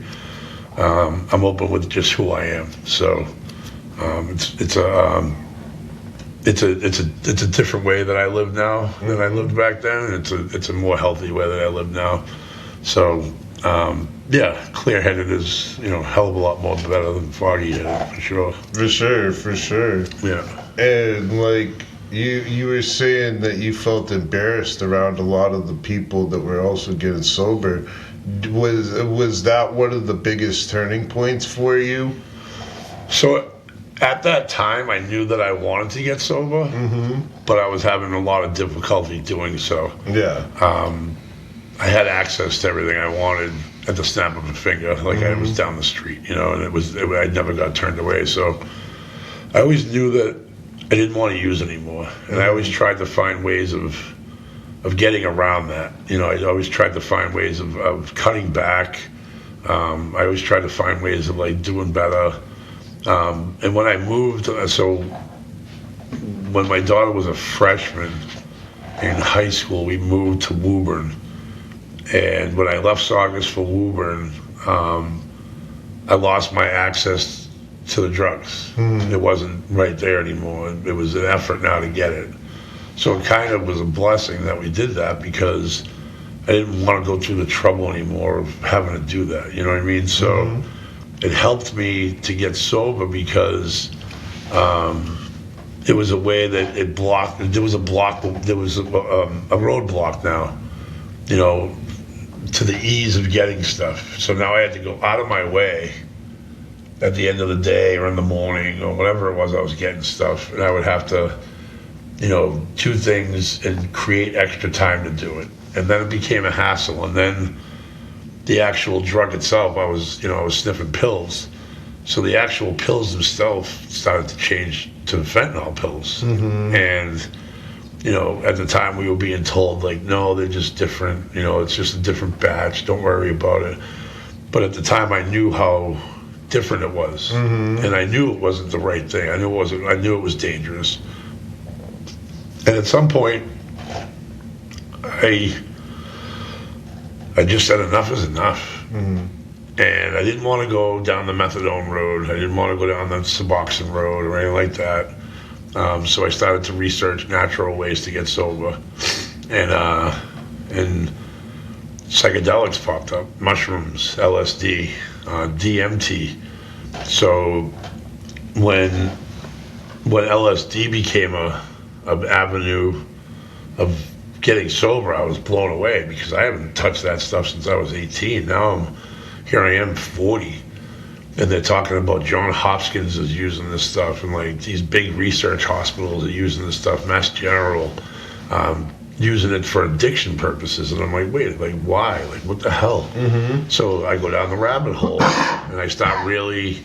I'm open with just who I am. So it's a different way that I live now than I lived back then. It's a more healthy way that I live now. So, clear-headed is, a hell of a lot more better than foggy-headed, for sure. For sure. Yeah. And, like, you were saying that you felt embarrassed around a lot of the people that were also getting sober. Was that one of the biggest turning points for you? So, at that time, I knew that I wanted to get sober, but I was having a lot of difficulty doing so. Yeah. I had access to everything I wanted at the snap of a finger, like I was down the street, and I never got turned away. So I always knew that I didn't want to use anymore, and I always tried to find ways of getting around that. I always tried to find ways of cutting back. I always tried to find ways of like doing better. And when I moved, so when my daughter was a freshman in high school, we moved to Woburn. And when I left Saugus for Woburn, I lost my access to the drugs. It wasn't right there anymore. It was an effort now to get it. So it kind of was a blessing that we did that, because I didn't want to go through the trouble anymore of having to do that. You know what I mean? So it helped me to get sober, because it was a way that it blocked. There was a roadblock now, you know, to the ease of getting stuff. So now I had to go out of my way at the end of the day or in the morning or whatever it was I was getting stuff, and I would have to, you know, do things and create extra time to do it. And then it became a hassle. And then the actual drug itself, I was sniffing pills. So the actual pills themselves started to change to fentanyl pills. And, you know, at the time we were being told, like, no, they're just different. You know, it's just a different batch. Don't worry about it. But at the time I knew how different it was. And I knew it wasn't the right thing. I knew it was dangerous. And at some point, I just said enough is enough. And I didn't want to go down the methadone road. I didn't want to go down the Suboxone road or anything like that. So I started to research natural ways to get sober. And psychedelics popped up. Mushrooms, LSD, DMT. So when LSD became an avenue of getting sober, I was blown away, because I haven't touched that stuff since I was 18. Now here I am 40, and they're talking about John Hopkins is using this stuff, and like these big research hospitals are using this stuff, Mass General, using it for addiction purposes. And I'm like, wait, like why? Like what the hell? So I go down the rabbit hole, and I start really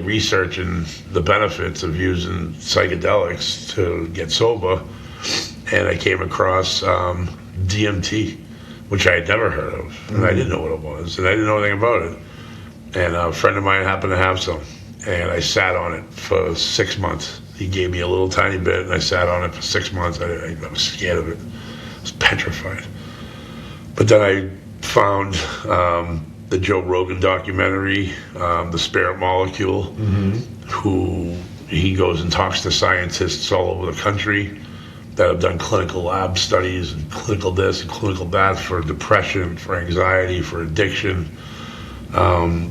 researching the benefits of using psychedelics to get sober. And I came across DMT, which I had never heard of, and I didn't know what it was, and I didn't know anything about it. And a friend of mine happened to have some, and I sat on it for 6 months. He gave me a little tiny bit, and I sat on it for 6 months. I was scared of it. I was petrified. But then I found the Joe Rogan documentary, The Spirit Molecule, who he goes and talks to scientists all over the country that have done clinical lab studies and clinical this and clinical that for depression, for anxiety, for addiction. And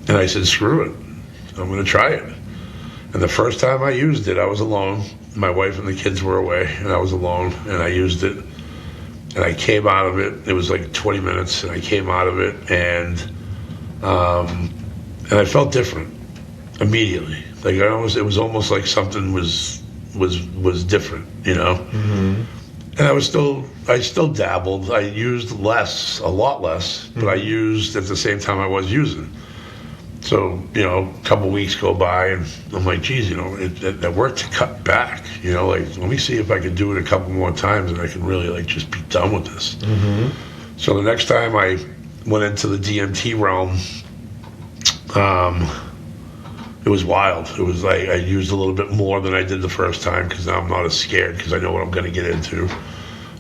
I said, screw it. I'm going to try it. And the first time I used it, I was alone. My wife and the kids were away, and I was alone, and I used it. And I came out of it. It was like 20 minutes, and I came out of it, and I felt different immediately. Like it was almost like something was different, you know. And I still dabbled. I used a lot less, but I used at the same time I was using. So, you know, a couple weeks go by, and I'm like, geez, you know, it worked to cut back. You know, like, let me see if I can do it a couple more times, and I can really, like, just be done with this. So the next time I went into the DMT realm, it was wild. It was like I used a little bit more than I did the first time, because now I'm not as scared, because I know what I'm going to get into.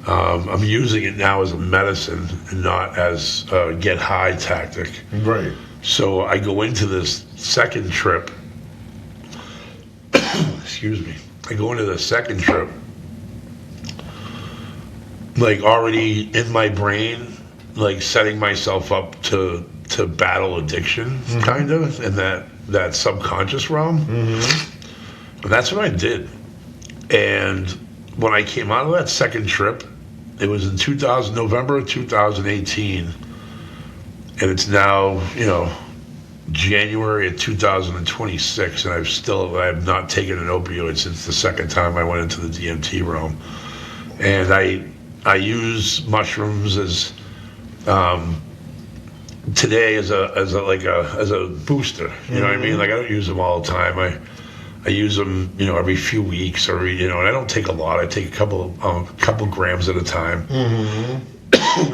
I'm using it now as a medicine and not as a get high tactic. Right. So I go into this second trip. Excuse me. I go into the second trip, like already in my brain, like setting myself up to battle addiction, kind of, in that subconscious realm. And that's what I did. And when I came out of that second trip, it was in November of 2018. And it's now, you know, January of 2026, and I have not taken an opioid since the second time I went into the DMT realm. And I use mushrooms as today as a booster. You know what I mean? Like, I don't use them all the time. I use them, you know, every few weeks, or you know, and I don't take a lot. I take a couple grams at a time,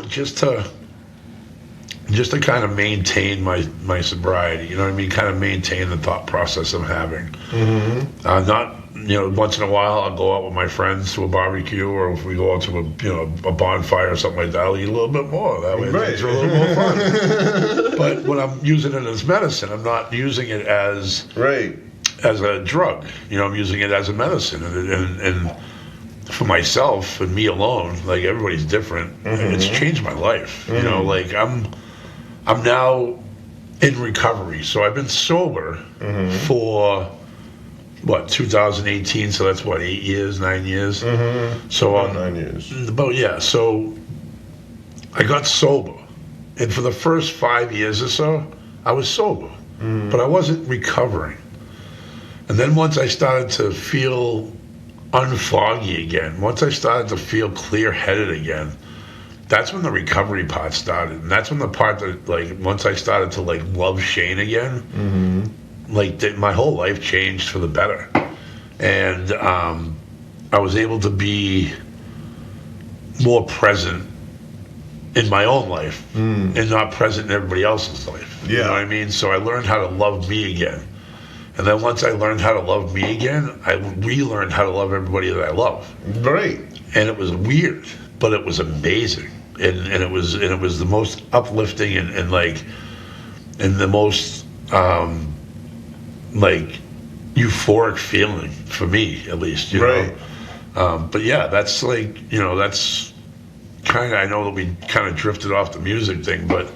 just to just to kind of maintain my sobriety. You know what I mean? Kind of maintain the thought process I'm having. Not, once in a while I'll go out with my friends to a barbecue, or if we go out to a bonfire or something like that, I'll eat a little bit more. That way things are a little more fun. But when I'm using it as medicine, I'm not using it as a drug. I'm using it as a medicine, and for myself and me alone, like everybody's different. It's changed my life. Like I'm now in recovery, so I've been sober for 2018, so that's 8 years, 9 years. So 9 years. So I got sober, and for the first 5 years or so, I was sober, but I wasn't recovering. And then once I started to feel unfoggy again, once I started to feel clear-headed again, that's when the recovery part started. And that's when the part that, once I started to, love Shane again, my whole life changed for the better. And I was able to be more present in my own life and not present in everybody else's life. Yeah. You know what I mean? So I learned how to love me again. And then once I learned how to love me again, I relearned how to love everybody that I love. Right. And it was weird, but it was amazing. And it was the most uplifting and the most euphoric feeling for me, at least, right. But yeah, that's that's kind of, I know that we kind of drifted off the music thing, but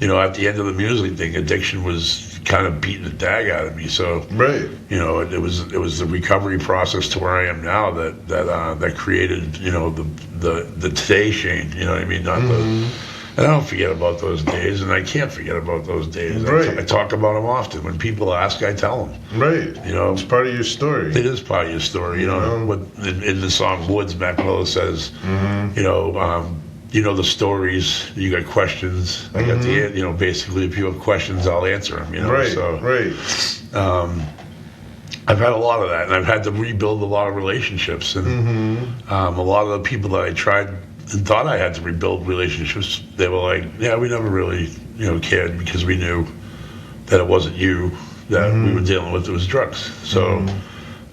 at the end of the music thing, addiction was kind of beating the dag out of me. So right. It was the recovery process to where I am now that created the today Shane. You know what I mean? Not and I don't forget about those days, and I can't forget about those days. Right. I talk about them often. When people ask, I tell them. Right. It's part of your story. It is part of your story. What in the song Woods, Mac Miller says, the stories, you got questions. I got the, basically, if you have questions, I'll answer them. Right. So, right. I've had a lot of that, and I've had to rebuild a lot of relationships, and a lot of the people that I tried and thought I had to rebuild relationships, they were like, yeah, we never really, cared, because we knew that it wasn't you that we were dealing with, it was drugs. So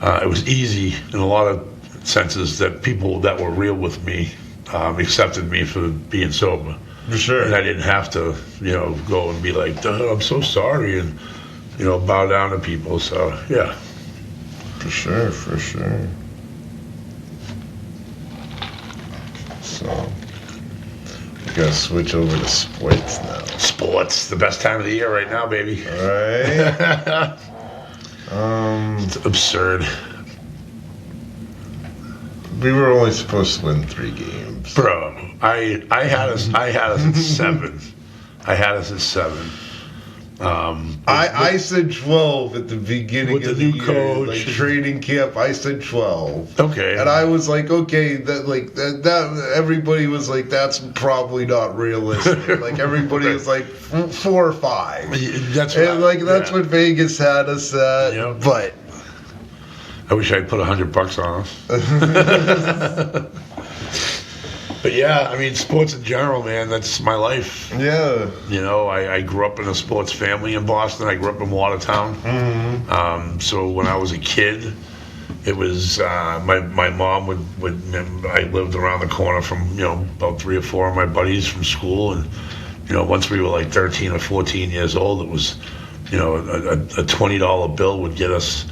it was easy in a lot of senses that people that were real with me accepted me for being sober. For sure. And I didn't have to, go and be like, "Duh, I'm so sorry," and, bow down to people. So, yeah. For sure. So, we gotta switch over to sports now. Sports, the best time of the year right now, baby. Right? It's absurd. We were only supposed to win 3 games. Bro, I had us at 7. I had us at 7. I said 12 at the beginning with of the the new year, coach, training camp. I said 12. Okay. And I was like, okay, that everybody was like, that's probably not realistic. Everybody was like 4 or 5. That's and that's what Vegas had us at. Yep. But I wish I'd put $100 on us. But yeah, I mean, sports in general, man, that's my life. Yeah. I grew up in a sports family in Boston. I grew up in Watertown. So when I was a kid, it was my mom would I lived around the corner from about 3 or 4 of my buddies from school, and once we were like 13 or 14 years old, it was a $20 bill would get us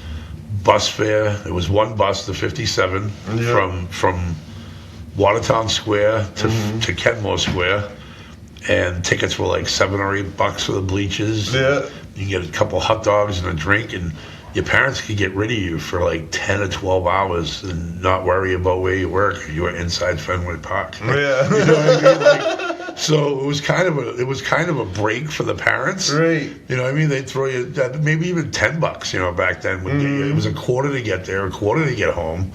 bus fare. It was one bus to 57 from Watertown Square to Kenmore Square, and tickets were like $7 or $8 for the bleachers. Yeah. You can get a couple hot dogs and a drink, and your parents could get rid of you for like 10 or 12 hours and not worry about where you work. You were inside Fenway Park. Yeah. You know what I mean? So it was kind of a break for the parents. Right. You know what I mean? They'd throw you maybe even $10, back then would get you. It was a quarter to get there, a quarter to get home.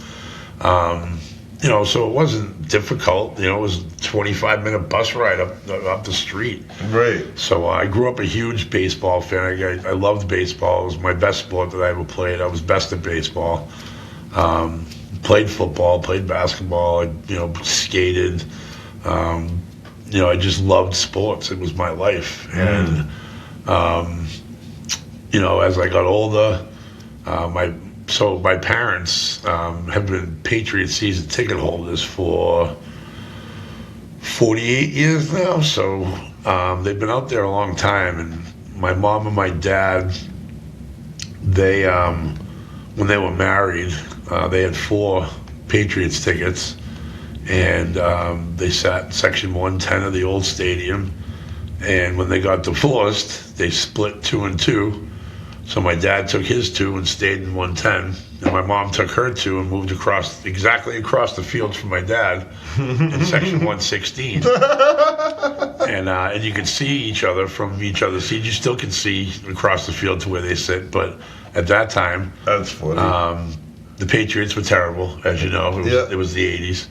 So it wasn't difficult. It was a 25-minute bus ride up the street. Right. So I grew up a huge baseball fan. I loved baseball. It was my best sport that I ever played. I was best at baseball. Played football, played basketball. I skated. I just loved sports. It was my life. And, as I got older, my parents have been Patriot season ticket holders for 48 years now. So they've been out there a long time. And my mom and my dad, they, when they were married, they had 4 Patriots tickets. And they sat in section 110 of the old stadium. And when they got divorced, they split 2 and 2. So my dad took his 2 and stayed in 110. And my mom took her 2 and moved exactly across the field from my dad in section 116. And you could see each other from each other's seats. You still can see across the field to where they sit. But at that time, that's funny. The Patriots were terrible, as you know. It was the 80s.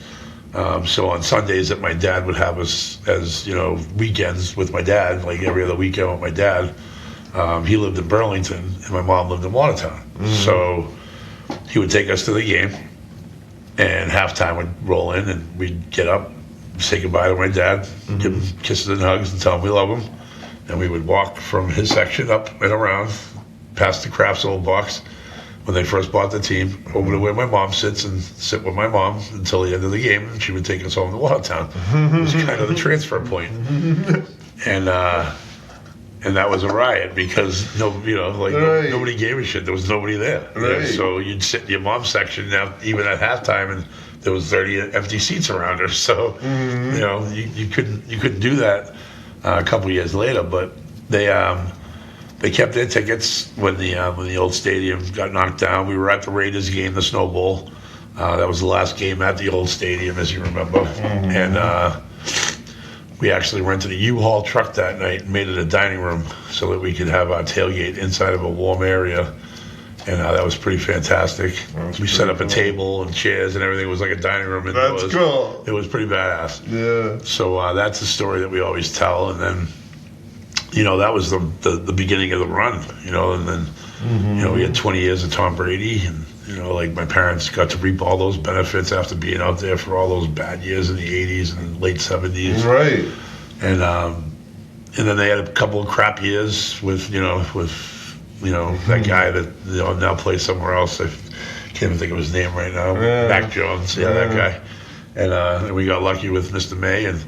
So on Sundays that my dad would have us as, weekends with my dad, like every other weekend with my dad, he lived in Burlington and my mom lived in Watertown. So he would take us to the game and halftime would roll in and we'd get up, say goodbye to my dad, give him kisses and hugs and tell him we love him. And we would walk from his section up and around past the Kraft's old box when they first bought the team, over to where my mom sits and sit with my mom until the end of the game, and she would take us home to Watertown. It was kind of the transfer point. And that was a riot because nobody gave a shit. There was nobody there. Right. So you'd sit in your mom's section now, even at halftime, and there was 30 empty seats around her. So you couldn't do that a couple years later. But they kept their tickets when the old stadium got knocked down. We were at the Raiders game, the Snow Bowl. That was the last game at the old stadium, as you remember. And we actually rented a U-Haul truck that night and made it a dining room so that we could have our tailgate inside of a warm area. And that was pretty fantastic. We set up a table and chairs and everything. It was like a dining room. And That's cool. It was pretty badass. Yeah. So that's the story that we always tell. And then, that was the beginning of the run, and then, we had 20 years of Tom Brady and, my parents got to reap all those benefits after being out there for all those bad years in the 80s and late 70s. Right. And then they had a couple of crap years with that guy that, now plays somewhere else. I can't even think of his name right now. Yeah. Mac Jones. Yeah, that guy. And we got lucky with Mr. May and,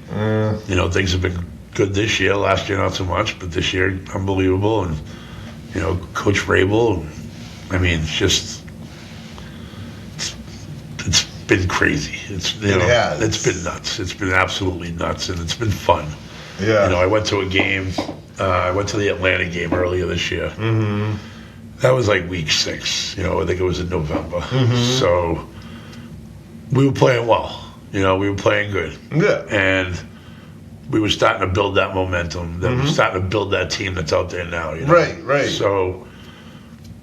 things have been good this year. Last year, not so much, but this year, unbelievable. And, Coach Vrabel, it's been crazy. It's been nuts. It's been absolutely nuts, and it's been fun. Yeah. I went to a game. I went to the Atlanta game earlier this year. Mm-hmm. That was like week 6. I think it was in November. Mm-hmm. So we were playing well. We were playing good. Yeah. And we were starting to build that momentum. We're starting to build that team that's out there now. Right. So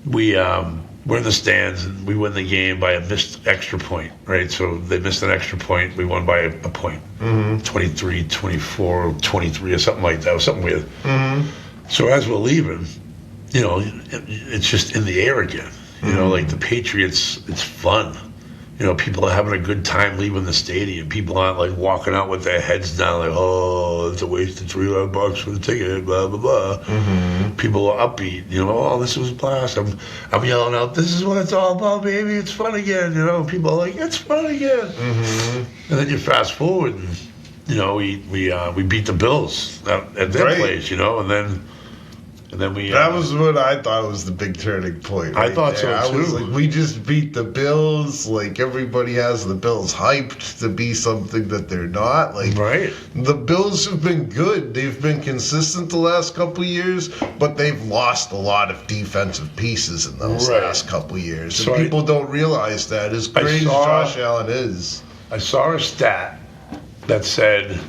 we're in the stands and we win the game by a missed extra point, right? So they missed an extra point. We won by a point, 23, 24, 23 or something like that. It was something weird. Mm-hmm. So as we're leaving, it's just in the air again. Like the Patriots, it's fun. People are having a good time leaving the stadium. People aren't like walking out with their heads down like, oh, it's a waste of $300 for the ticket, blah, blah, blah. Mm-hmm. People are upbeat, oh, this was a blast. I'm yelling out, this is what it's all about, baby. It's fun again, People are like, it's fun again. Mm-hmm. And then you fast forward and, we beat the Bills at their place, and then we... that was what I thought was the big turning point. Right I thought there. so, too. I was like, we just beat the Bills. Like, everybody has the Bills hyped to be something that they're not. Like, right. The Bills have been good. They've been consistent the last couple of years, but they've lost a lot of defensive pieces in those last couple of years. So and people don't realize that. As great as Josh Allen is. I saw a stat that said...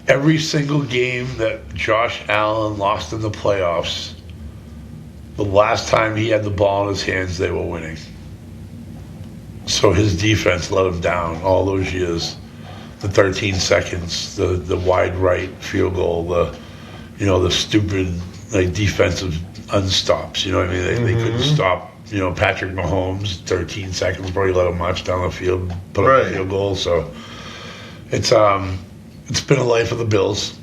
every single game that Josh Allen lost in the playoffs, the last time he had the ball in his hands, they were winning. So his defense let him down all those years. The 13 seconds, the wide right field goal, the stupid defensive unstops. They couldn't stop. Patrick Mahomes, 13 seconds before he let him march down the field, put up a field goal. So it's it's been a life of the Bills,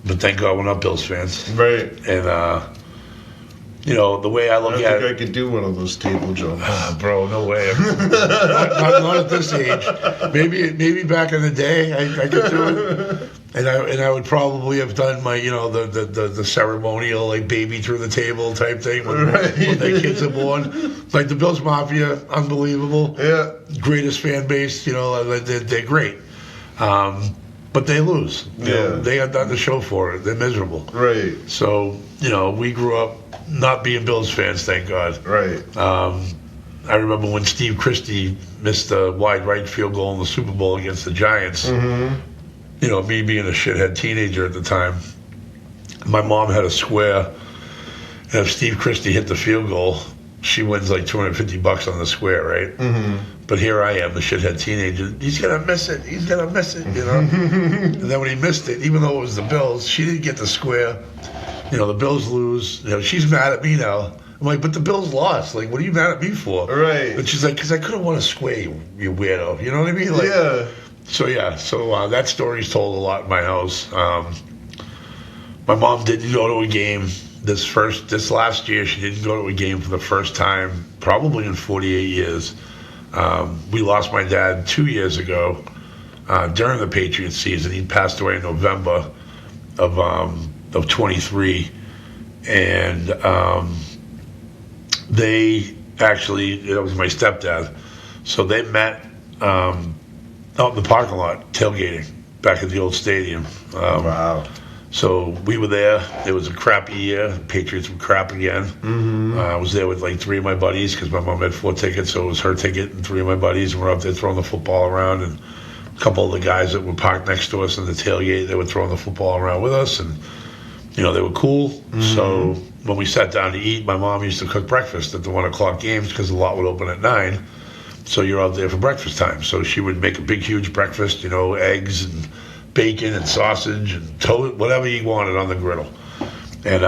but thank God we're not Bills fans. Right. And the way I I look don't at think I could do one of those table jumps. bro, no way. Not at this age. Maybe back in the day I could do it. And I would probably have done my the ceremonial like baby through the table type thing when the kids are born. Like the Bills Mafia, unbelievable. Yeah. Greatest fan base, they're great. But they lose. They got nothing to show for it. They're miserable. Right. So, we grew up not being Bills fans, thank God. Right. I remember when Steve Christie missed a wide right field goal in the Super Bowl against the Giants. Mm-hmm. Me being a shithead teenager at the time, my mom had a square, and if Steve Christie hit the field goal, she wins like $250 on the square, right? Mm-hmm. But here I am, the shithead teenager. He's gonna miss it. And then when he missed it, even though it was the Bills, she didn't get the square. The Bills lose. She's mad at me now. I'm like, but the Bills lost. Like, what are you mad at me for? Right. And she's like, because I could have won a square, you weirdo. You know what I mean? Like, yeah. So that story's told a lot in my house. My mom didn't go to a game this last year. She didn't go to a game for the first time, probably in 48 years. We lost my dad 2 years ago during the Patriots season. He passed away in November of 23, and that was my stepdad. So they met out in the parking lot, tailgating, back at the old stadium. Wow. So we were there. It was a crappy year. The Patriots were crap again. Mm-hmm. I was there with like 3 of my buddies because my mom had 4 tickets, so it was her ticket and 3 of my buddies, and we're up there throwing the football around. And a couple of the guys that were parked next to us in the tailgate, they were throwing the football around with us, and they were cool. Mm-hmm. So when we sat down to eat, my mom used to cook breakfast at the 1 o'clock games because the lot would open at 9. So you're out there for breakfast time. So she would make a big, huge breakfast, eggs and bacon and sausage and toast, whatever you wanted on the griddle. And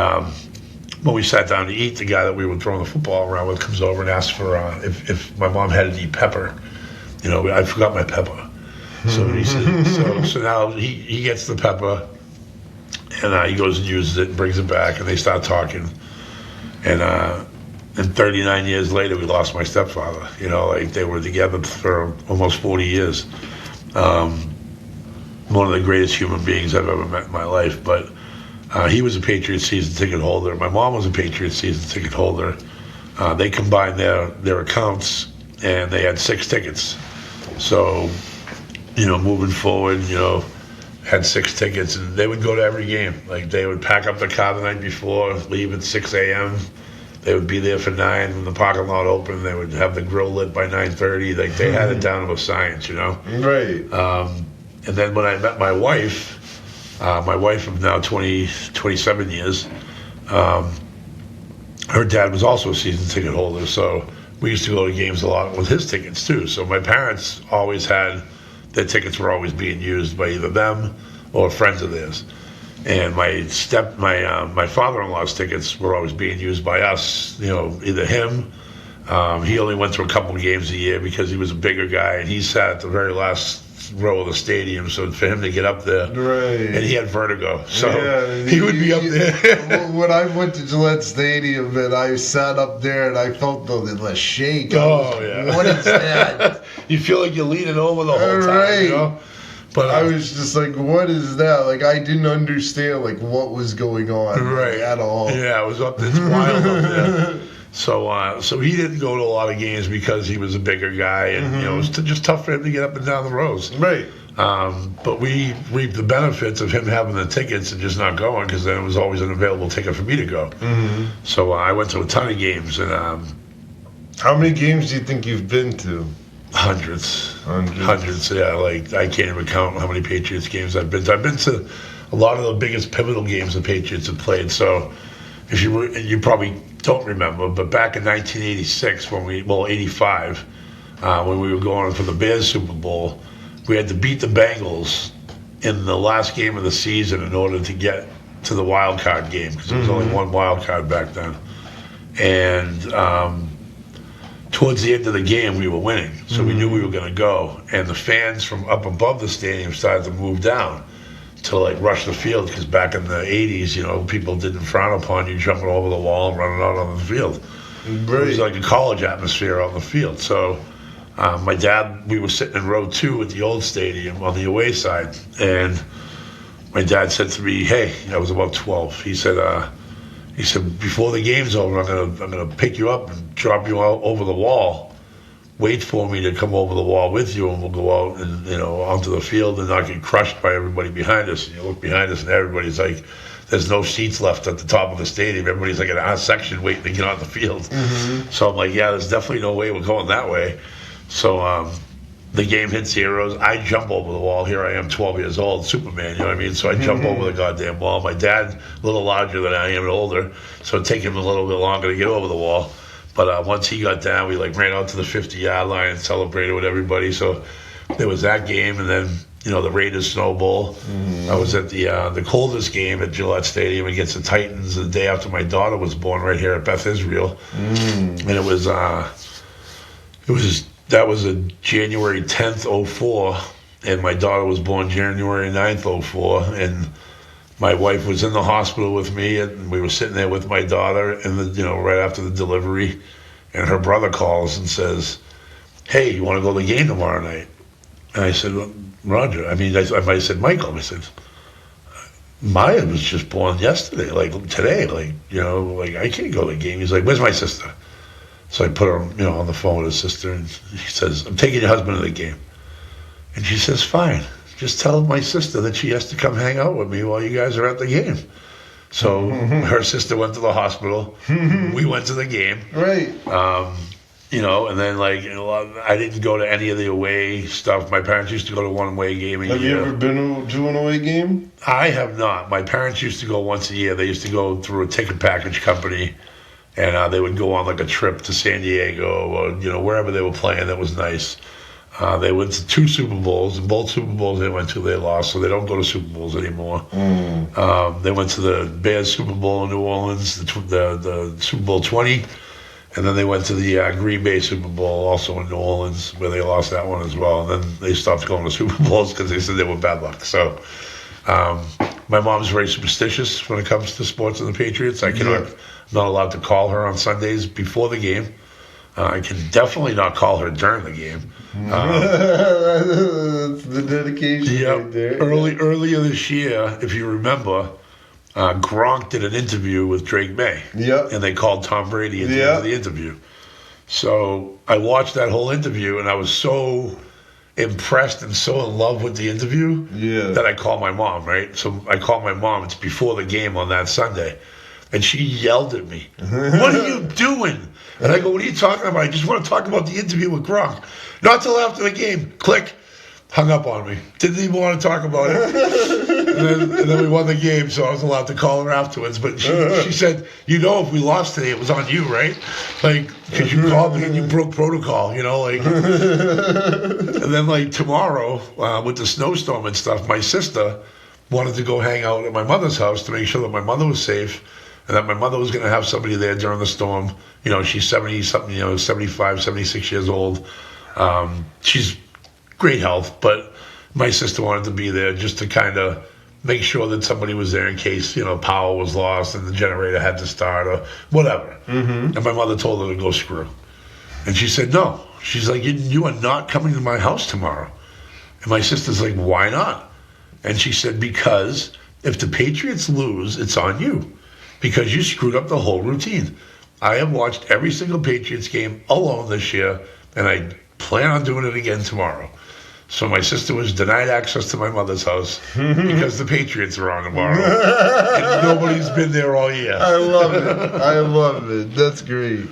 when we sat down to eat, the guy that we were throwing the football around with comes over and asks for if my mom had any pepper. I forgot my pepper. So he said, so now he gets the pepper, and he goes and uses it and brings it back, and they start talking. And 39 years later, we lost my stepfather. They were together for almost 40 years. One of the greatest human beings I've ever met in my life. But he was a Patriots season ticket holder. My mom was a Patriots season ticket holder. They combined their accounts, and they had 6 tickets. So, moving forward, had 6 tickets, and they would go to every game. Like, they would pack up their car the night before, leave at 6 a.m., they would be there for 9 when the parking lot opened. They would have the grill lit by 9:30. Like, they had it down to a science, Right. And then when I met my wife of now 27 years, her dad was also a season ticket holder. So we used to go to games a lot with his tickets too. So my parents always had, their tickets were always being used by either them or friends of theirs. And my father-in-law's tickets were always being used by us, either him. He only went to a couple games a year because he was a bigger guy, and he sat at the very last row of the stadium. So for him to get up there, right, and he had vertigo, so he would be up there. When I went to Gillette Stadium and I sat up there and I felt the shake. Oh yeah, what is that? You feel like you're leaning over the whole time, right. But I was just like, what is that? Like, I didn't understand, like, what was going on right. at all. Yeah, it was it's wild up there. So he didn't go to a lot of games because he was a bigger guy, and it was just tough for him to get up and down the rows. Right. But we reaped the benefits of him having the tickets and just not going, because then it was always an available ticket for me to go. Mm-hmm. So I went to a ton of games. And how many games do you think you've been to? Hundreds, yeah. Like, I can't even count how many Patriots games I've been to. I've been to a lot of the biggest pivotal games the Patriots have played. So if you probably don't remember, but back in 1986, 85, when we were going for the Bears Super Bowl, we had to beat the Bengals in the last game of the season in order to get to the wild card game, because there was only one wild card back then. And towards the end of the game, we were winning, so we knew we were going to go. And the fans from up above the stadium started to move down. to like rush the field because back in the 80s, you know, people didn't frown upon you jumping over the wall and running out on the field. Right. It was like a college atmosphere on the field. So my dad, we were sitting in row 2 at the old stadium on the away side, and my dad said to me, "Hey," I was about 12. He said, "Before the game's over, I'm gonna pick you up and drop you out over the wall. Wait for me to come over the wall with you, and we'll go out and, you know, onto the field and not get crushed by everybody behind us." And you look behind us, and everybody's like, there's no seats left at the top of the stadium. Everybody's like in our section waiting to get on the field. Mm-hmm. So I'm like, yeah, there's definitely no way we're going that way. So the game hits zeros. I jump over the wall. Here I am, 12 years old, Superman, you know what I mean? So I jump over the goddamn wall. My dad's a little larger than I am and older, so it took him a little bit longer to get over the wall. But once he got down, we like ran out to the 50-yard line and celebrated with everybody. So there was that game, and then, you know, the Raiders Snow Bowl. I was at the coldest game at Gillette Stadium against the Titans the day after my daughter was born, right here at Beth Israel, and it was that was a January 10th, 04, and my daughter was born January 9th, 04, and my wife was in the hospital with me, and we were sitting there with my daughter, and right after the delivery, and her brother calls and says, "Hey, you want to go to the game tomorrow night?" And I said, "Well, Roger." I might have said Michael. I said, "Maya was just born yesterday, like today, I can't go to the game." He's like, "Where's my sister?" So I put her, on the phone with his sister, and he says, "I'm taking your husband to the game." And she says, "Fine. Just tell my sister that she has to come hang out with me while you guys are at the game." So her sister went to the hospital. We went to the game. Right. And then I didn't go to any of the away stuff. My parents used to go to one away game a year. Have you ever been to an away game? I have not. My parents used to go once a year. They used to go through a ticket package company, and they would go on like a trip to San Diego or wherever they were playing. That was nice. They went to 2 Super Bowls, and both Super Bowls they went to, they lost, so they don't go to Super Bowls anymore. They went to the Bears Super Bowl in New Orleans, the Super Bowl 20, and then they went to the Green Bay Super Bowl, also in New Orleans, where they lost that one as well. And then they stopped going to Super Bowls because they said they were bad luck. So my mom's very superstitious when it comes to sports and the Patriots. I'm not allowed to call her on Sundays before the game. I can definitely not call her during the game. That's the dedication right there. Earlier this year, if you remember, Gronk did an interview with Drake May. Yep. And they called Tom Brady at the end of the interview. So I watched that whole interview, and I was so impressed and so in love with the interview that I called my mom, right? So I called my mom. It's before the game on that Sunday. And she yelled at me, "What are you doing?" And I go, "What are you talking about? I just want to talk about the interview with Gronk." "Not till after the game." Click. Hung up on me. Didn't even want to talk about it. and then we won the game, so I was allowed to call her afterwards. But she said, "If we lost today, it was on you, right? Because you called me and you broke protocol, And then, tomorrow, with the snowstorm and stuff, my sister wanted to go hang out at my mother's house to make sure that my mother was safe, and that my mother was going to have somebody there during the storm. She's 70-something, 75, 76 years old. She's great health, but my sister wanted to be there just to kind of make sure that somebody was there in case, power was lost and the generator had to start or whatever. Mm-hmm. And my mother told her to go screw. And she said, no. She's like, you are not coming to my house tomorrow. And my sister's like, why not? And she said, because if the Patriots lose, it's on you. Because you screwed up the whole routine. I have watched every single Patriots game alone this year, and I plan on doing it again tomorrow. So my sister was denied access to my mother's house because the Patriots are on tomorrow. And nobody's been there all year. I love it. That's great.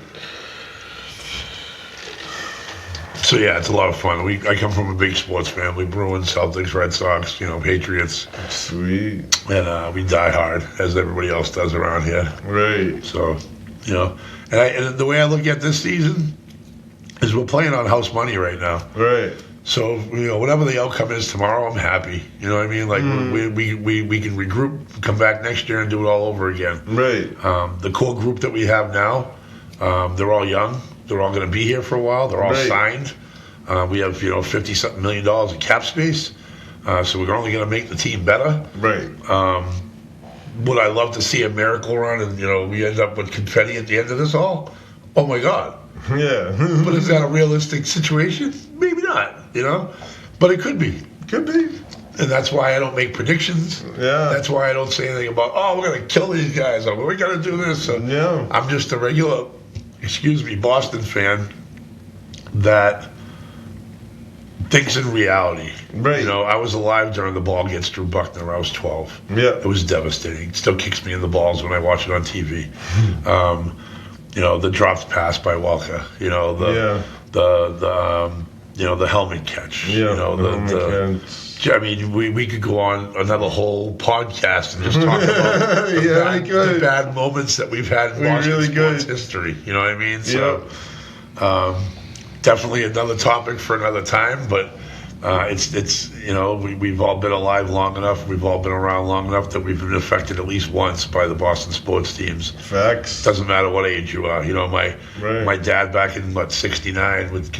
So yeah, it's a lot of fun. I come from a big sports family: Bruins, Celtics, Red Sox, Patriots. Sweet. And we die hard, as everybody else does around here. Right. So, and the way I look at this season is we're playing on house money right now. Right. So, whatever the outcome is tomorrow, I'm happy. You know what I mean? We can regroup, come back next year and do it all over again. Right. The core group that we have now, they're all young. They're all going to be here for a while. They're all signed. We have, $50-something million in cap space. So we're only going to make the team better. Right. Would I love to see a miracle run and, we end up with confetti at the end of this all? Oh, my God. Yeah. But is that a realistic situation? Maybe not, But it could be. Could be. And that's why I don't make predictions. Yeah. That's why I don't say anything about, we're going to kill these guys. Or we're going to do this. So Yeah. I'm just a regular, Boston fan that thinks in reality. Right. I was alive during the ball against Drew Buckner. I was 12. Yeah. It was devastating. It still kicks me in the balls when I watch it on TV. The dropped pass by Welker. The helmet catch. I mean, we could go on another whole podcast and just talk about the bad moments that we've had in Boston sports history. You know what I mean? So, definitely another topic for another time. But we've all been alive long enough. We've all been around long enough that we've been affected at least once by the Boston sports teams. Facts. Doesn't matter what age you are. My dad back in '69 with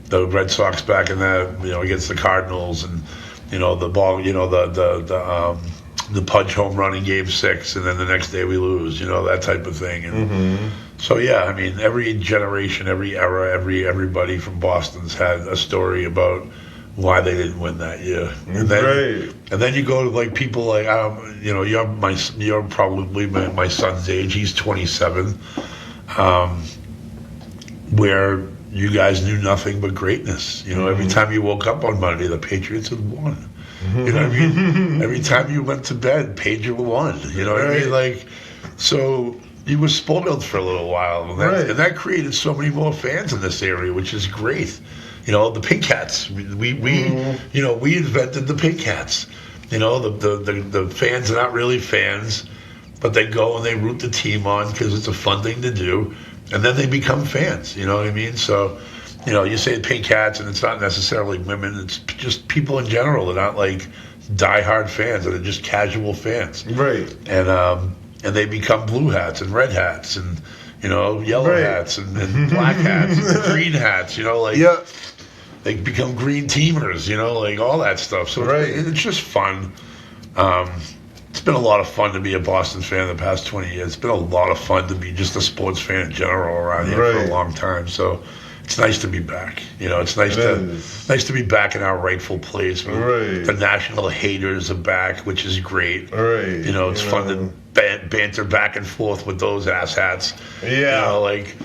the Red Sox back in that against the Cardinals, and the ball, the Pudge home run in Game 6, and then the next day we lose, that type of thing. And so I mean, every generation, every era, everybody from Boston's had a story about why they didn't win that year. And then you go to like people like you're probably my son's age. He's 27, where you guys knew nothing but greatness. Every time you woke up on Monday, the Patriots had won. You know what I mean? Every time you went to bed, Pager won. You know what I mean? Like, so you were spoiled for a little while, and that created so many more fans in this area, which is great. The Pink Hats. We invented the Pink Hats. The fans are not really fans, but they go and they root the team on because it's a fun thing to do. And then they become fans, you know what I mean? So, you say Pink Hats, and it's not necessarily women. It's just people in general that aren't like diehard fans, that are just casual fans. Right. And they become blue hats and red hats and, yellow hats and black hats and green hats, They become green teamers, like all that stuff. So it's just fun. It's been a lot of fun to be a Boston fan the past 20 years. It's been a lot of fun to be just a sports fan in general around here for a long time. So it's nice to be back. It's nice to be back in our rightful place. The national haters are back, which is great. It's fun to banter back and forth with those asshats. Yeah,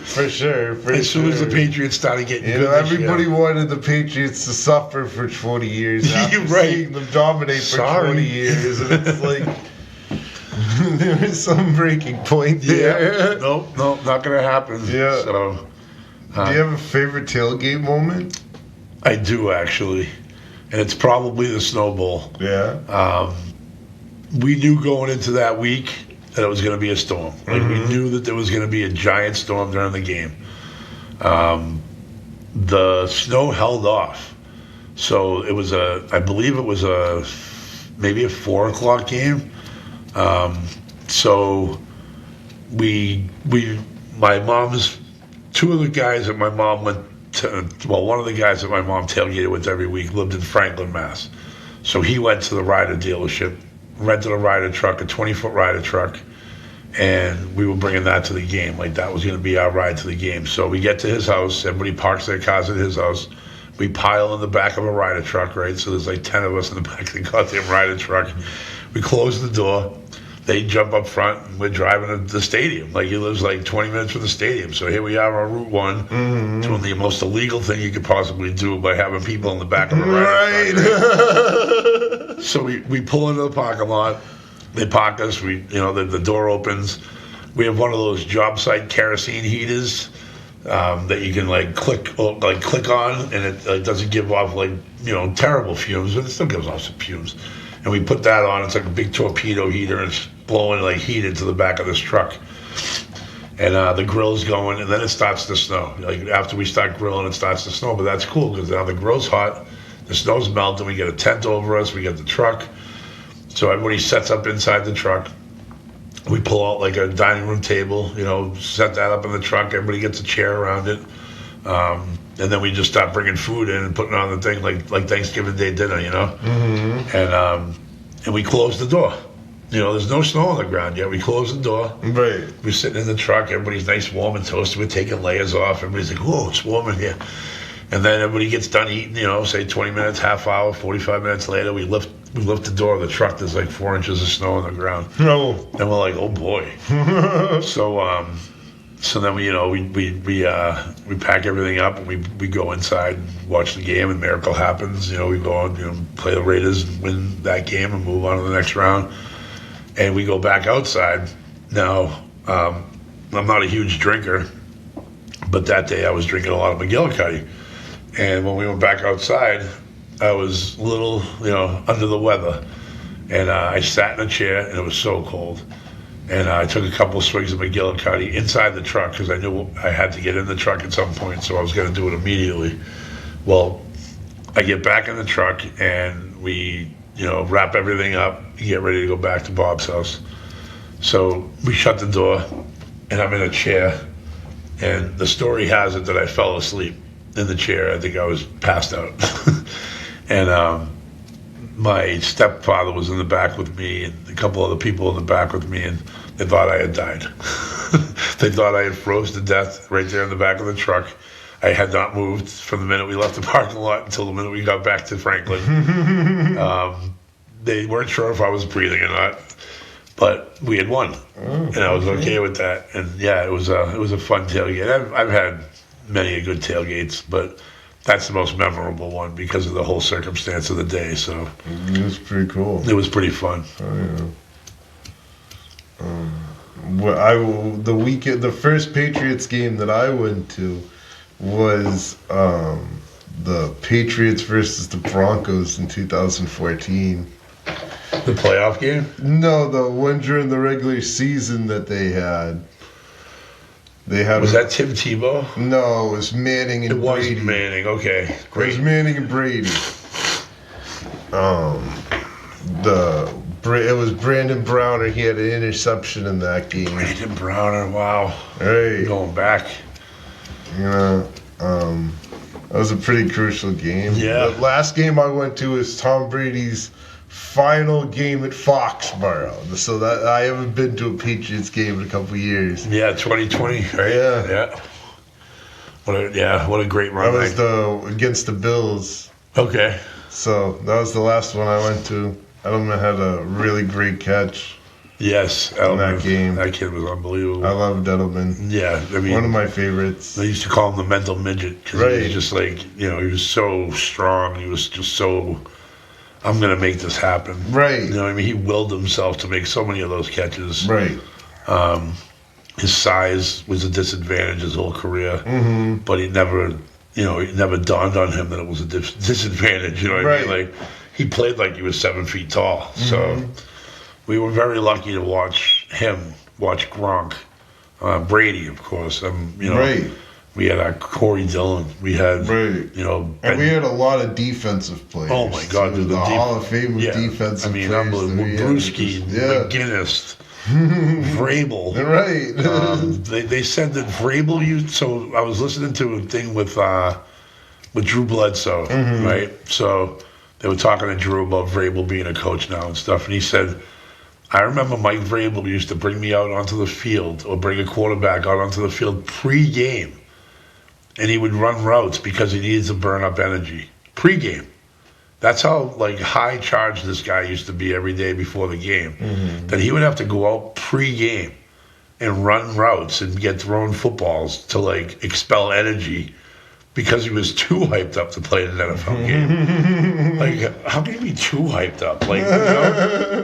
for sure. As soon as the Patriots started getting good, everybody wanted the Patriots to suffer for 20 years. After seeing them dominate for 20 years, and it's like there is some breaking point there. Yeah. Nope, not gonna happen. Yeah. So, do you have a favorite tailgate moment? I do, actually, and it's probably the Snow Bowl. Yeah. We knew going into that week that it was going to be a storm. We knew that there was going to be a giant storm during the game. The snow held off, so it was I believe it was maybe a 4:00 game. So my mom's, two of the guys that my mom went to, one of the guys that my mom tailgated with every week lived in Franklin, Mass. So he went to the Ryder dealership, rented a Ryder truck, a 20-foot Ryder truck, and we were bringing that to the game. Like, that was going to be our ride to the game. So we get to his house. Everybody parks their cars at his house. We pile in the back of a Ryder truck, right? So there's like 10 of us in the back of the goddamn Ryder truck. We close the door. They jump up front, and we're driving to the stadium. Like, he lives like 20 minutes from the stadium. So here we are on Route 1, doing the most illegal thing you could possibly do by having people in the back of a Ryder truck. Right? So we pull into the parking lot. They park us. The door opens. We have one of those job site kerosene heaters that you can click on, and it doesn't give off terrible fumes, but it still gives off some fumes. And we put that on. It's like a big torpedo heater, and it's blowing heat into the back of this truck. And the grill's going, and then it starts to snow. After we start grilling, it starts to snow, but that's cool because now the grill's hot, the snow's melting, we get a tent over us, we get the truck. So everybody sets up inside the truck. We pull out a dining room table, set that up in the truck. Everybody gets a chair around it. and then we just start bringing food in and putting on the thing like Thanksgiving Day dinner, and we closed the door. There's no snow on the ground yet. We closed the door. Right. We're sitting in the truck. Everybody's nice, warm, and toasted. We're taking layers off. Everybody's like, whoa, it's warm in here. And then everybody gets done eating, say 20 minutes, half hour, 45 minutes later, we lift the door of the truck. There's like 4 inches of snow on the ground. No. And we're like, oh boy. So then we pack everything up and we go inside and watch the game, and miracle happens. We go on, play the Raiders and win that game and move on to the next round. And we go back outside. Now, I'm not a huge drinker, but that day I was drinking a lot of McGillicuddy. And when we went back outside, I was a little, under the weather. And I sat in a chair, and it was so cold. And I took a couple of swigs of McGillicuddy inside the truck because I knew I had to get in the truck at some point, so I was going to do it immediately. Well, I get back in the truck, and we, wrap everything up, get ready to go back to Bob's house. So we shut the door, and I'm in a chair, and the story has it that I fell asleep in the chair. I think I was passed out. And my stepfather was in the back with me, and a couple other people in the back with me, and they thought I had died. They thought I had froze to death right there in the back of the truck. I had not moved from the minute we left the parking lot until the minute we got back to Franklin. They weren't sure if I was breathing or not, but we had won, and I was okay with that. And yeah, it was a fun tailgate. I've had many a good tailgates, but that's the most memorable one because of the whole circumstance of the day. So it was pretty cool. It was pretty fun. Oh yeah. The first Patriots game that I went to was the Patriots versus the Broncos in 2014. The playoff game? No, the one during the regular season that they had. Was that Tim Tebow? No, it was Manning and Brady. It was Manning, okay. Great. It was Manning and Brady. It was Brandon Browner. He had an interception in that game. Brandon Browner, wow. Hey. Going back. That was a pretty crucial game. Yeah. The last game I went to is Tom Brady's final game at Foxborough. So that I haven't been to a Patriots game in a couple of years. Yeah, 2020, right? Yeah. What a great run. That was against the Bills. Okay. So that was the last one I went to. Edelman had a really great catch. Yes, Edelman. In that game. That kid was unbelievable. I loved Edelman. Yeah, I mean, one of my favorites. They used to call him the mental midget because he was just like, he was so strong. He was just so, I'm going to make this happen. Right. He willed himself to make so many of those catches. Right. His size was a disadvantage his whole career, but it never dawned on him that it was a disadvantage. You know what I mean? Like, he played like he was 7 feet tall. So we were very lucky to watch Gronk, Brady, of course. We had Corey Dillon. We had, and we had a lot of defensive players. Oh my God, the Hall of Fame of defensive players. Unbelievable. Bruschi, McGinnis, Vrabel. Right. They said that Vrabel used. So I was listening to a thing with Drew Bledsoe, right? So they were talking to Drew about Vrabel being a coach now and stuff, and he said, I remember Mike Vrabel used to bring me out onto the field or bring a quarterback out onto the field pre-game, and he would run routes because he needed to burn up energy pre-game. That's how high charged this guy used to be every day before the game. That he would have to go out pre-game and run routes and get thrown footballs to expel energy because he was too hyped up to play in an NFL game. How can you be too hyped up?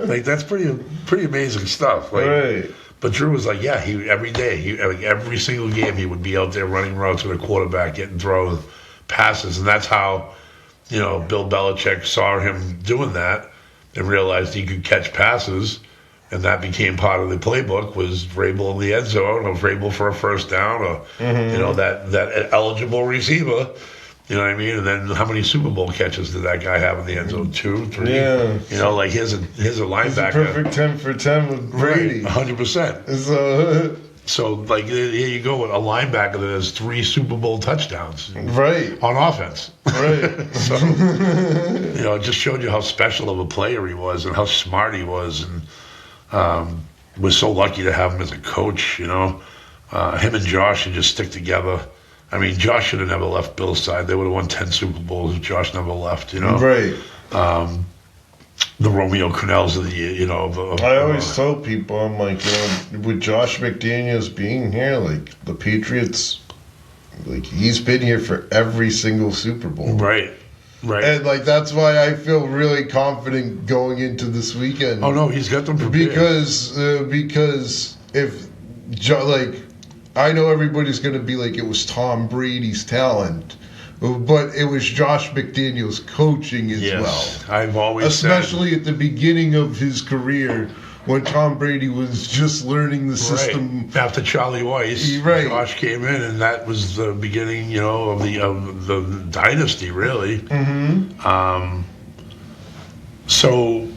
That's pretty amazing stuff. But Drew was every day, every single game, he would be out there running routes with a quarterback, getting thrown passes, and that's how, Bill Belichick saw him doing that and realized he could catch passes, and that became part of the playbook, was Vrabel in the end zone, or Vrabel for a first down, or that eligible receiver. You know what I mean? And then how many Super Bowl catches did that guy have in the end zone? 2, 3? Yeah. Here's a linebacker. It's a perfect 10 for 10 with Brady. Right, 100%. So So, like, here you go with a linebacker that has 3 Super Bowl touchdowns Right. on offense. Right. So, it just showed you how special of a player he was and how smart he was. And we're so lucky to have him as a coach, Him and Josh should just stick together. I mean, Josh should have never left Bill's side. They would have won 10 Super Bowls if Josh never left, Right. The Romeo Crennels of the year, I always tell people, I'm like, with Josh McDaniels being here, like, the Patriots, like, he's been here for every single Super Bowl. Right. And, like, that's why I feel really confident going into this weekend. Oh, no, he's got them prepared. Because if, I know everybody's going to be like, it was Tom Brady's talent. But it was Josh McDaniels' coaching as well. I've always especially at the beginning of his career when Tom Brady was just learning the system. Right. After Charlie Weiss, Josh came in, and that was the beginning, of the dynasty, really. Mm-hmm. So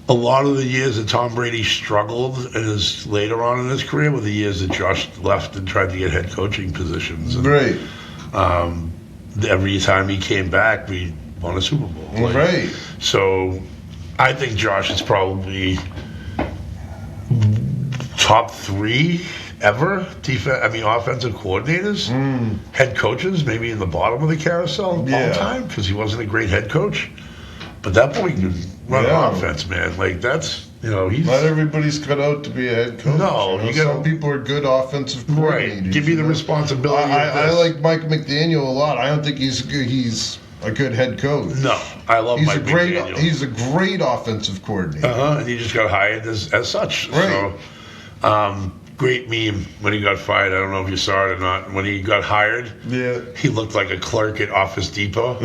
a lot of the years that Tom Brady struggled later on in his career were the years that Josh left and tried to get head coaching positions. And, right. Every time he came back, we won a Super Bowl. Right. So I think Josh is probably top 3 ever offensive coordinators, head coaches, maybe in the bottom of the carousel all the time, because he wasn't a great head coach. But that boy can run an offense, man. Like, that's, he's... Not everybody's cut out to be a head coach. No, some people are good offensive coordinators. Right. Give you the responsibility. I like Mike McDaniel a lot. I don't think he's a good head coach. No, I love Mike McDaniel. He's a great offensive coordinator. And he just got hired as such. Right. So, great meme when he got fired. I don't know if you saw it or not. When he got hired, he looked like a clerk at Office Depot.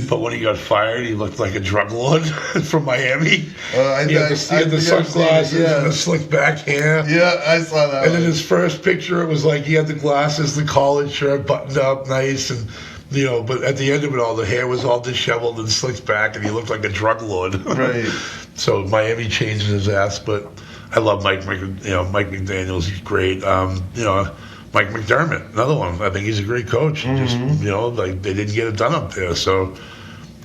But when he got fired, he looked like a drug lord from Miami. He had the sunglasses and the slick back hair. Yeah, I saw that. And then his first picture, it was like he had the glasses, the collared shirt buttoned up nice, and but at the end of it all, the hair was all disheveled and slicked back, and he looked like a drug lord. Right. So Miami changed his ass, but I love Mike McDaniels. He's great. Mike McDermott, another one. I think he's a great coach. Mm-hmm. Just they didn't get it done up there. So,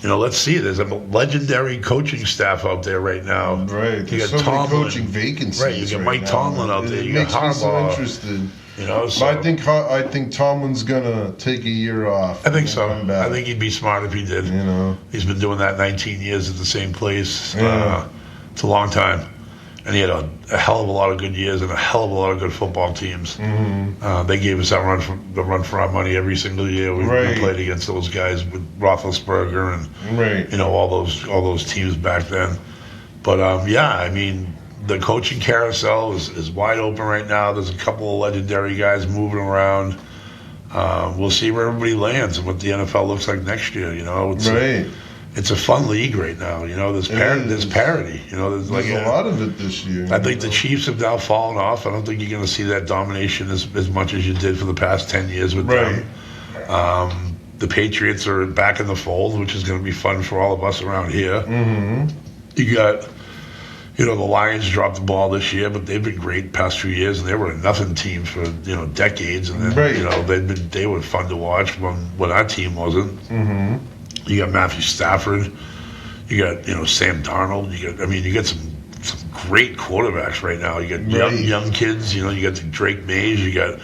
let's see. There's a legendary coaching staff out there right now. Right. You got so Tomlin. many coaching vacancies. Right. You got Mike Tomlin out there. You got Harbaugh. So interested. So I think Tomlin's gonna take a year off. I think so. I think he'd be smart if he did. He's been doing that 19 years at the same place. Yeah. It's a long time. And he had a hell of a lot of good years and a hell of a lot of good football teams. Mm-hmm. They gave us that run for our money every single year. We played against those guys with Roethlisberger and all those teams back then. But the coaching carousel is wide open right now. There's a couple of legendary guys moving around. We'll see where everybody lands and what the NFL looks like next year. It's a fun league right now. There's parity. There's a lot of it this year. I think the Chiefs have now fallen off. I don't think you're going to see that domination as much as you did for the past 10 years with them. The Patriots are back in the fold, which is going to be fun for all of us around here. Mm-hmm. You got, the Lions dropped the ball this year, but they've been great the past few years, and they were a nothing team for decades. And then they were fun to watch when our team wasn't. Mm-hmm. You got Matthew Stafford. You got Sam Darnold. You got some great quarterbacks right now. You got young kids. You got the Drake Mays. You got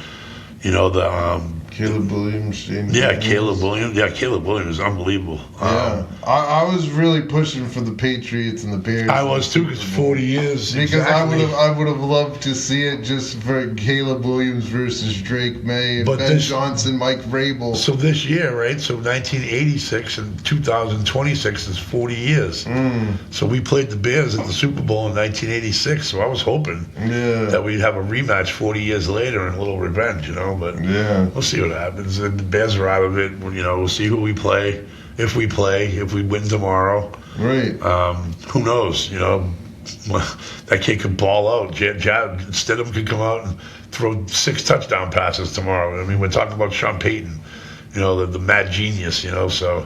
the Caleb Williams. Caleb Williams. Yeah, Caleb Williams is unbelievable. I was really pushing for the Patriots and the Bears. I was too, because 40 years. Because I would have loved to see it just for Caleb Williams versus Drake May, Ben Johnson, Mike Vrabel. So this year, right? So 1986 and 2026 is 40 years. So we played the Bears at the Super Bowl in 1986. So I was hoping that we'd have a rematch 40 years later and a little revenge, But we'll see what happens. The Bears are out of it. We'll see who we play. If we win tomorrow. Right. Who knows? That kid could ball out. Stidham could come out and throw 6 touchdown passes tomorrow. We're talking about Sean Payton, the mad genius, So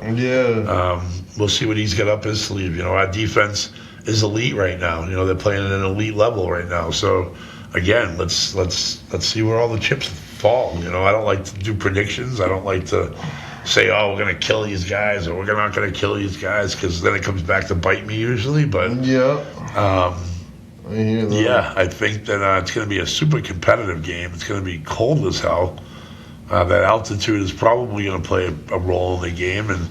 we'll see what he's got up his sleeve. Our defense is elite right now. They're playing at an elite level right now. So again, let's see where all the chips fall. You know, I don't like to do predictions. I don't like to say, oh, we're going to kill these guys or we're not going to kill these guys, because then it comes back to bite me usually. But yeah, I think that it's going to be a super competitive game. It's going to be cold as hell. That altitude is probably going to play a role in the game, and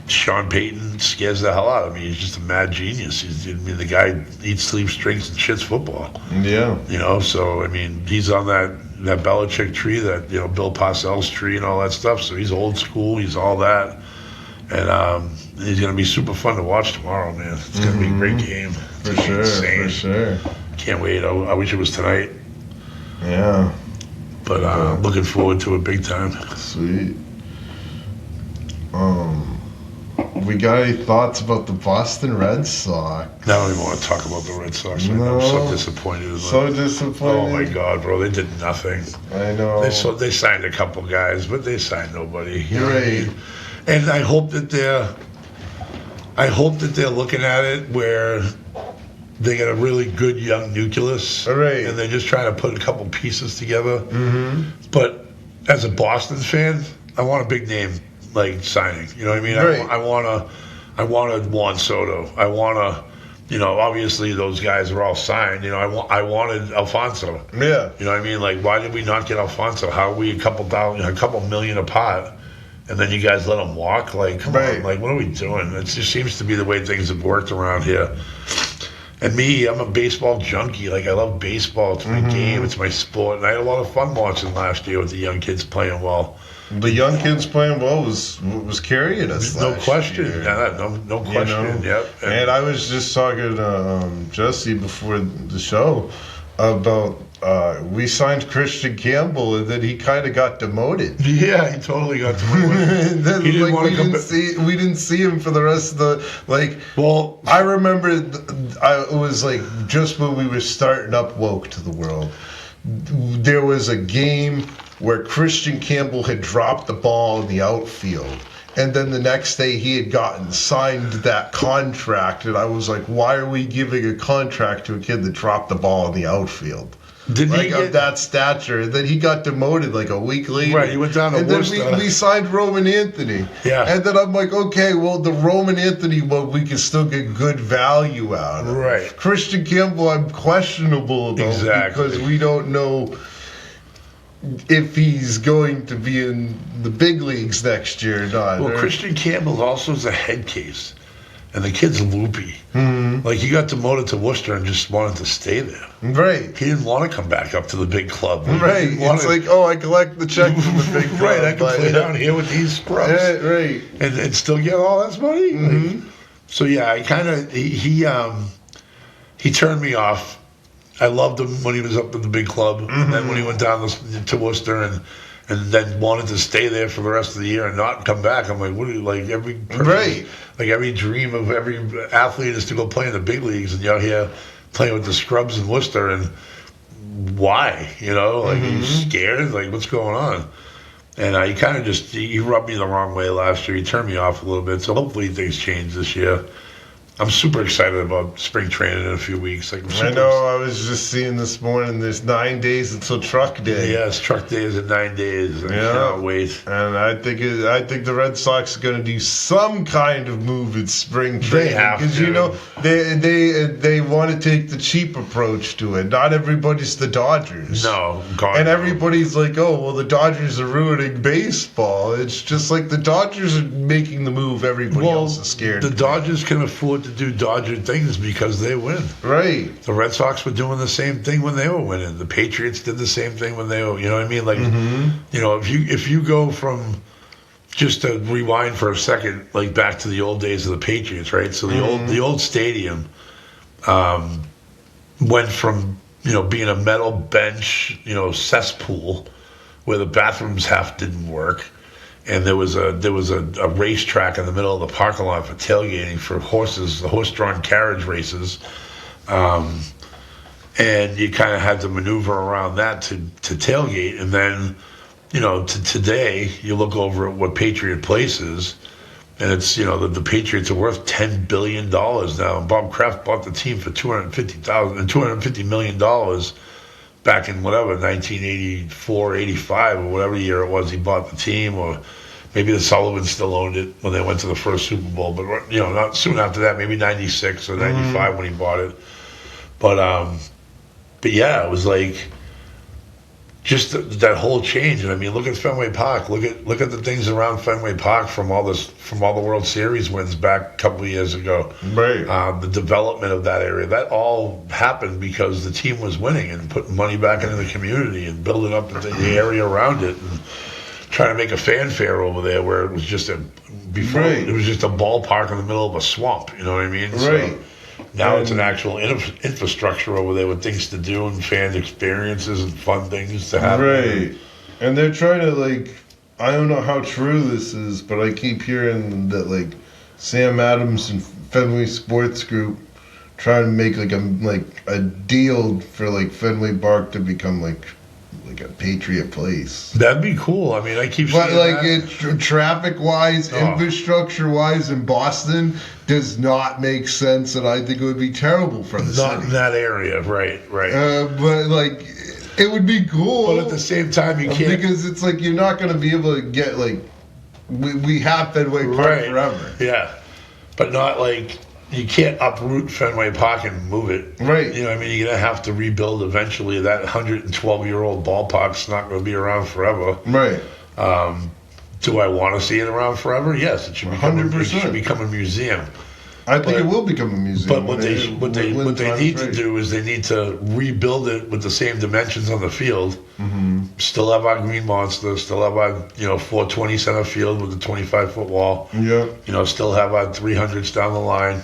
Sean Payton scares the hell out of me. He's just a mad genius. The guy eats, sleeps, drinks, and shits football. Yeah. You know, so, I mean, he's on that Belichick tree, that, you know, Bill Parcells tree and all that stuff. So he's old school. He's all that. And he's going to be super fun to watch tomorrow, man. It's going to be a great game. For sure. Can't wait. I wish it was tonight. Yeah. But looking forward to it big time. Sweet. We got any thoughts about the Boston Red Sox? I don't even want to talk about the Red Sox right now. I'm so disappointed in them. So disappointed. Oh my God, bro! They did nothing. I know. They signed a couple guys, but they signed nobody. You know Right. what I mean? And I hope that they're looking at it where they get a really good young nucleus, Right. and they're just trying to put a couple pieces together. Mm-hmm. But as a Boston fan, I want a big name like signing. You know what I mean? Right. I want a Juan Soto. I want a, you know, obviously those guys are all signed. You know, I wanted Alfonso. Yeah. You know what I mean? Like, why did we not get Alfonso? How are we a couple million apart, and then you guys let him walk? Like, come on, like, what are we doing? It just seems to be the way things have worked around here. And me, I'm a baseball junkie. Like, I love baseball. It's my game. It's my sport. And I had a lot of fun watching last year with the young kids playing well. The young kids playing well was carrying us. No last question. year. Yeah, no question. You know? Yep. And I was just talking to Jesse before the show about we signed Christian Campbell, and then he kind of got demoted. Yeah, he totally got demoted. Then, He didn't want to come back. we didn't see him for the rest of the Well, I remember it was like just when we were starting up Woke to the World. There was a game where Christian Campbell had dropped the ball in the outfield, and then the next day he had signed that contract, and I was like, why are we giving a contract to a kid that dropped the ball in the outfield? Didn't he Of that stature. And then he got demoted like a week later. Right, he went down to and then Worcester. we signed Roman Anthony. Yeah. And then I'm like, okay, well, the Roman Anthony one, we can still get good value out of. Right. Christian Campbell, I'm questionable about. Exactly. Because we don't know if he's going to be in the big leagues next year or not. Well, Christian Campbell also is a head case, and the kid's loopy. Mm-hmm. Like, he got demoted to Worcester and just wanted to stay there. Right. He didn't want to come back up to the big club. Right. It's like, oh, I collect the check from the big club. Right, I can play down here with these scrubs. Right. And still get all that money? Mm-hmm. Like, so, yeah, I kind of, he turned me off. I loved him when he was up at the big club. Mm-hmm. And then when he went down to Worcester and then wanted to stay there for the rest of the year and not come back, I'm like, what are you, like, every person, Right. Like, every dream of every athlete is to go play in the big leagues, and you're out here playing with the scrubs in Worcester, and why? You know, like, are you scared? Like, what's going on? And he kind of just, he rubbed me the wrong way last year. He turned me off a little bit, so hopefully things change this year. I'm super excited about spring training in a few weeks. Like, I know. I was just seeing this morning. There's 9 days until Truck Day. Yes, Truck Day is in 9 days. I cannot wait. And I think the Red Sox are going to do some kind of move in spring training. They have to. Because you know they want to take the cheap approach to it. Not everybody's the Dodgers. No, God, and no. everybody's like, oh well, the Dodgers are ruining baseball. It's just like the Dodgers are making the move everybody else is scared. The to Dodgers can afford to do Dodger things because they win. Right. The Red Sox were doing the same thing when they were winning. The Patriots did the same thing when they were, you know what I mean? Like, you know, if you go from, just to rewind for a second, like back to the old days of the Patriots, right? So the old stadium went from, you know, being a metal bench, you know, cesspool where the bathrooms half didn't work. And there was a racetrack in the middle of the parking lot for tailgating for horses, the horse-drawn carriage races, and you kind of had to maneuver around that to tailgate. And then, you know, to today, you look over at what Patriot Place is, And it's, the Patriots are worth $10 billion now. And Bob Kraft bought the team for $250 million back in whatever, 1984, 85, or whatever year it was he bought the team, or maybe the Sullivans still owned it when they went to the first Super Bowl. But, not soon after that, maybe 96 or 95 when he bought it. But yeah, it was like, just that whole change. And I mean, look at Fenway Park. Look at the things around Fenway Park from all the World Series wins back a couple of years ago. Right. The development of that area, that all happened because the team was winning and putting money back into the community and building up the area around it and trying to make a fanfare over there where it was just it was just a ballpark in the middle of a swamp. You know what I mean? Right. So, now it's an actual infrastructure over there with things to do and fan experiences and fun things to happen. Right. And they're trying to, I don't know how true this is, but I keep hearing that, Sam Adams and Fenway Sports Group trying to make, a deal for, Fenway Park to become, a Patriot place. That'd be cool. I mean, I keep saying But traffic-wise, infrastructure-wise in Boston does not make sense, and I think it would be terrible for the city. Not in that area, right. But, it would be cool. But at the same time, you can't... Because it's you're not going to be able to get, we have Fenway Park forever. Yeah. But not, you can't uproot Fenway Park and move it. Right. You know what I mean? You're going to have to rebuild eventually. That 112-year-old ballpark's not going to be around forever. Right. Do I want to see it around forever? Yes. It should become 100%. It should become a museum. I think it will become a museum. But what they need to do is they need to rebuild it with the same dimensions on the field. Mm-hmm. Still have our Green Monster. Still have our 420 center field with the 25-foot wall. Yeah. Still have our 300s down the line.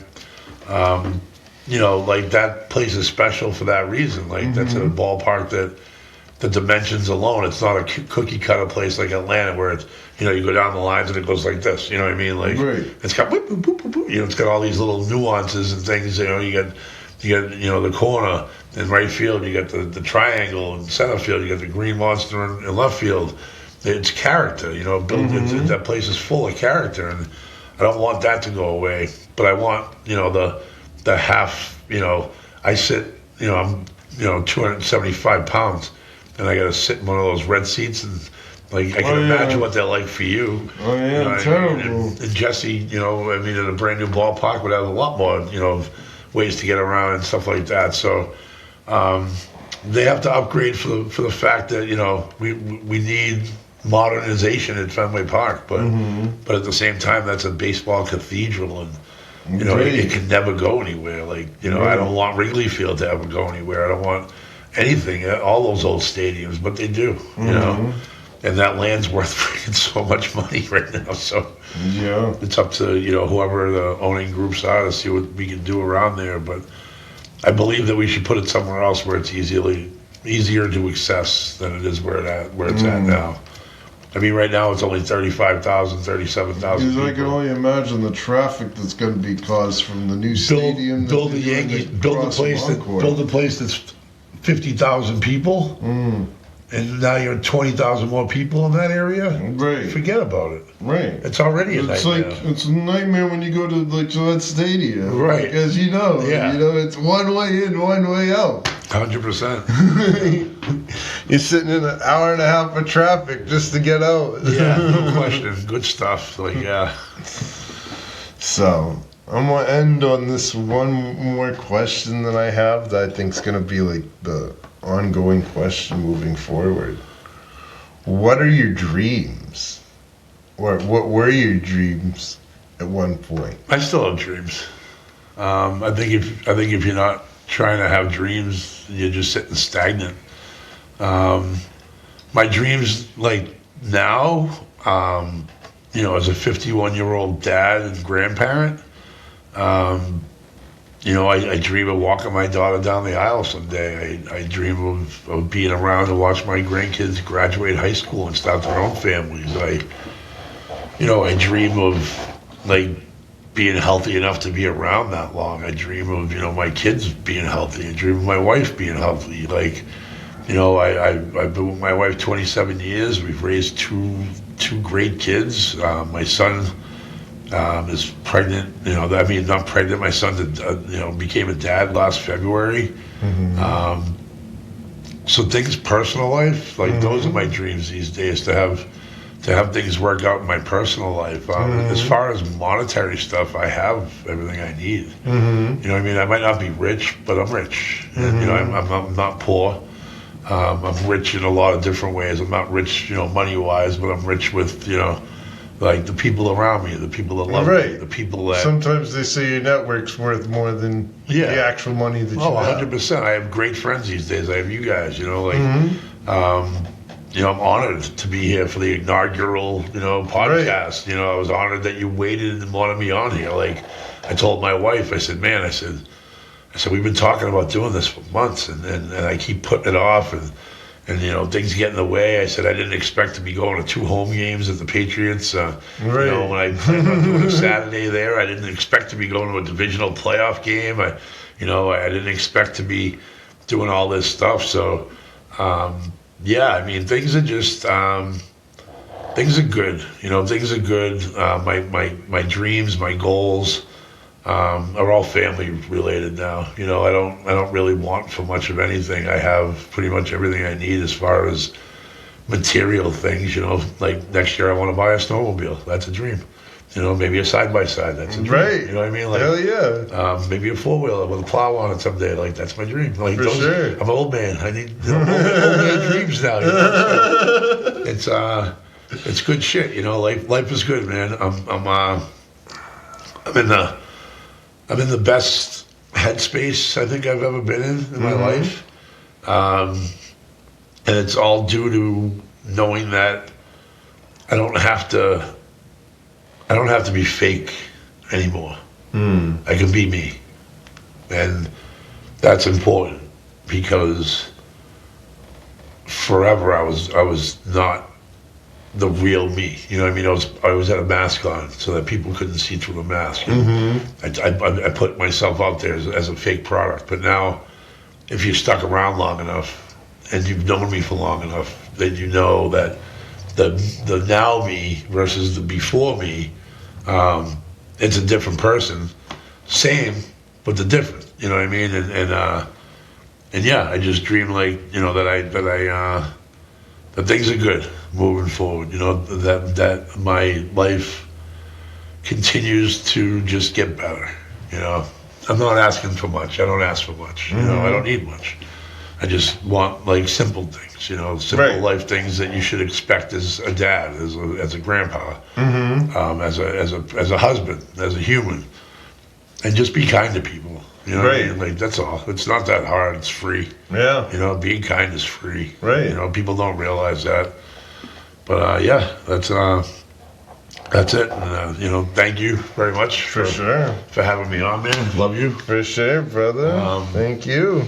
That place is special for that reason. That's a ballpark that the dimensions alone, it's not a cookie cutter place like Atlanta where it's, you go down the lines and it goes like this. You know what I mean? It's got boop, boop, boop, boop, boop. It's got all these little nuances and things. You get the corner in right field. You got the triangle in center field. You got the Green Monster in left field. It's character. That place is full of character, and I don't want that to go away. But I want the half. I sit. I'm 275 pounds. And I got to sit in one of those red seats, and I can imagine what they're like for you. Oh yeah, terrible. And Jesse, in a brand new ballpark would have a lot more, ways to get around and stuff like that. So they have to upgrade for the fact that we need modernization at Fenway Park, but at the same time that's a baseball cathedral, and it can never go anywhere. I don't want Wrigley Field to ever go anywhere. I don't want anything, all those old stadiums, but they do, and that land's worth freaking so much money right now. So it's up to whoever the owning groups are to see what we can do around there. But I believe that we should put it somewhere else where it's easier to access than it is where it's at now. I mean, right now it's only 35,000, 37,000 people. I can only imagine the traffic that's going to be caused from the new stadium. Build a place that's 50,000 people, and now you're 20,000 more people in that area. Right. Forget about it. Right. It's already a nightmare. It's a nightmare when you go to that stadium. Right. Because it's one way in, one way out. 100%. You're sitting in an hour and a half of traffic just to get out. Yeah, no question. Good stuff. So I'm going to end on this one more question that I have that I think is going to be the ongoing question moving forward. What are your dreams? Or what were your dreams at one point? I still have dreams. I think if you're not trying to have dreams, you're just sitting stagnant. My dreams now, as a 51-year-old dad and grandparent, I dream of walking my daughter down the aisle someday. I dream of being around to watch my grandkids graduate high school and start their own families. I dream of being healthy enough to be around that long. I dream of my kids being healthy. I dream of my wife being healthy. I've been with my wife 27 years. We've raised two great kids. My son is pregnant. I mean, not pregnant. My son, became a dad last February. So things, personal life, like those are my dreams these days, to have things work out in my personal life. As far as monetary stuff, I have everything I need. You know what I mean? I might not be rich, but I'm rich. And, I'm not poor. I'm rich in a lot of different ways. I'm not rich, money-wise, but I'm rich with, like the people around me, the people that love me, the people that... Sometimes they say your network's worth more than the actual money that you have. 100%. I have great friends these days. I have you guys, I'm honored to be here for the inaugural, podcast. Right. I was honored that you waited and wanted me on here. Like, I told my wife, I said, man, I said, we've been talking about doing this for months, and I keep putting it off, and things get in the way. I said I didn't expect to be going to 2 home games at the Patriots. When I planned on doing a Saturday there, I didn't expect to be going to a divisional playoff game. I didn't expect to be doing all this stuff. So, I mean, things are just things are good. Things are good. My dreams, my goals are all family related now. I don't really want for much of anything. I have pretty much everything I need as far as material things. Like next year I want to buy a snowmobile. That's a dream. Maybe a side-by-side. That's a dream. Right. You know what I mean? Like, hell yeah. Maybe a 4-wheeler with a plow on it someday. Like, that's my dream. Like, For sure. I'm an old man. I need old man dreams now. It's good shit. Life is good, man. I'm in the best headspace I think I've ever been in my life. And it's all due to knowing that I don't have to be fake anymore. I can be me. And that's important, because forever I was not the real me. You know what I mean? I was had a mask on so that people couldn't see through the mask. I put myself out there as a fake product. But now, if you're stuck around long enough and you've known me for long enough, then you know that the now me versus the before me, it's a different person. Same, but the different. You know what I mean? And yeah, I just dream like that things are good moving forward. That my life continues to just get better. I'm not asking for much. I don't ask for much. I don't need much. I just want like simple things. Simple life things that you should expect as a dad, as a grandpa, as a husband, as a human, and just be kind to people. What I mean? Like, that's all. It's not that hard. It's free. Yeah. Being kind is free. Right. People don't realize that. But that's it. And, thank you very much For sure. for having me on, man. Love you. For sure, brother. Thank you.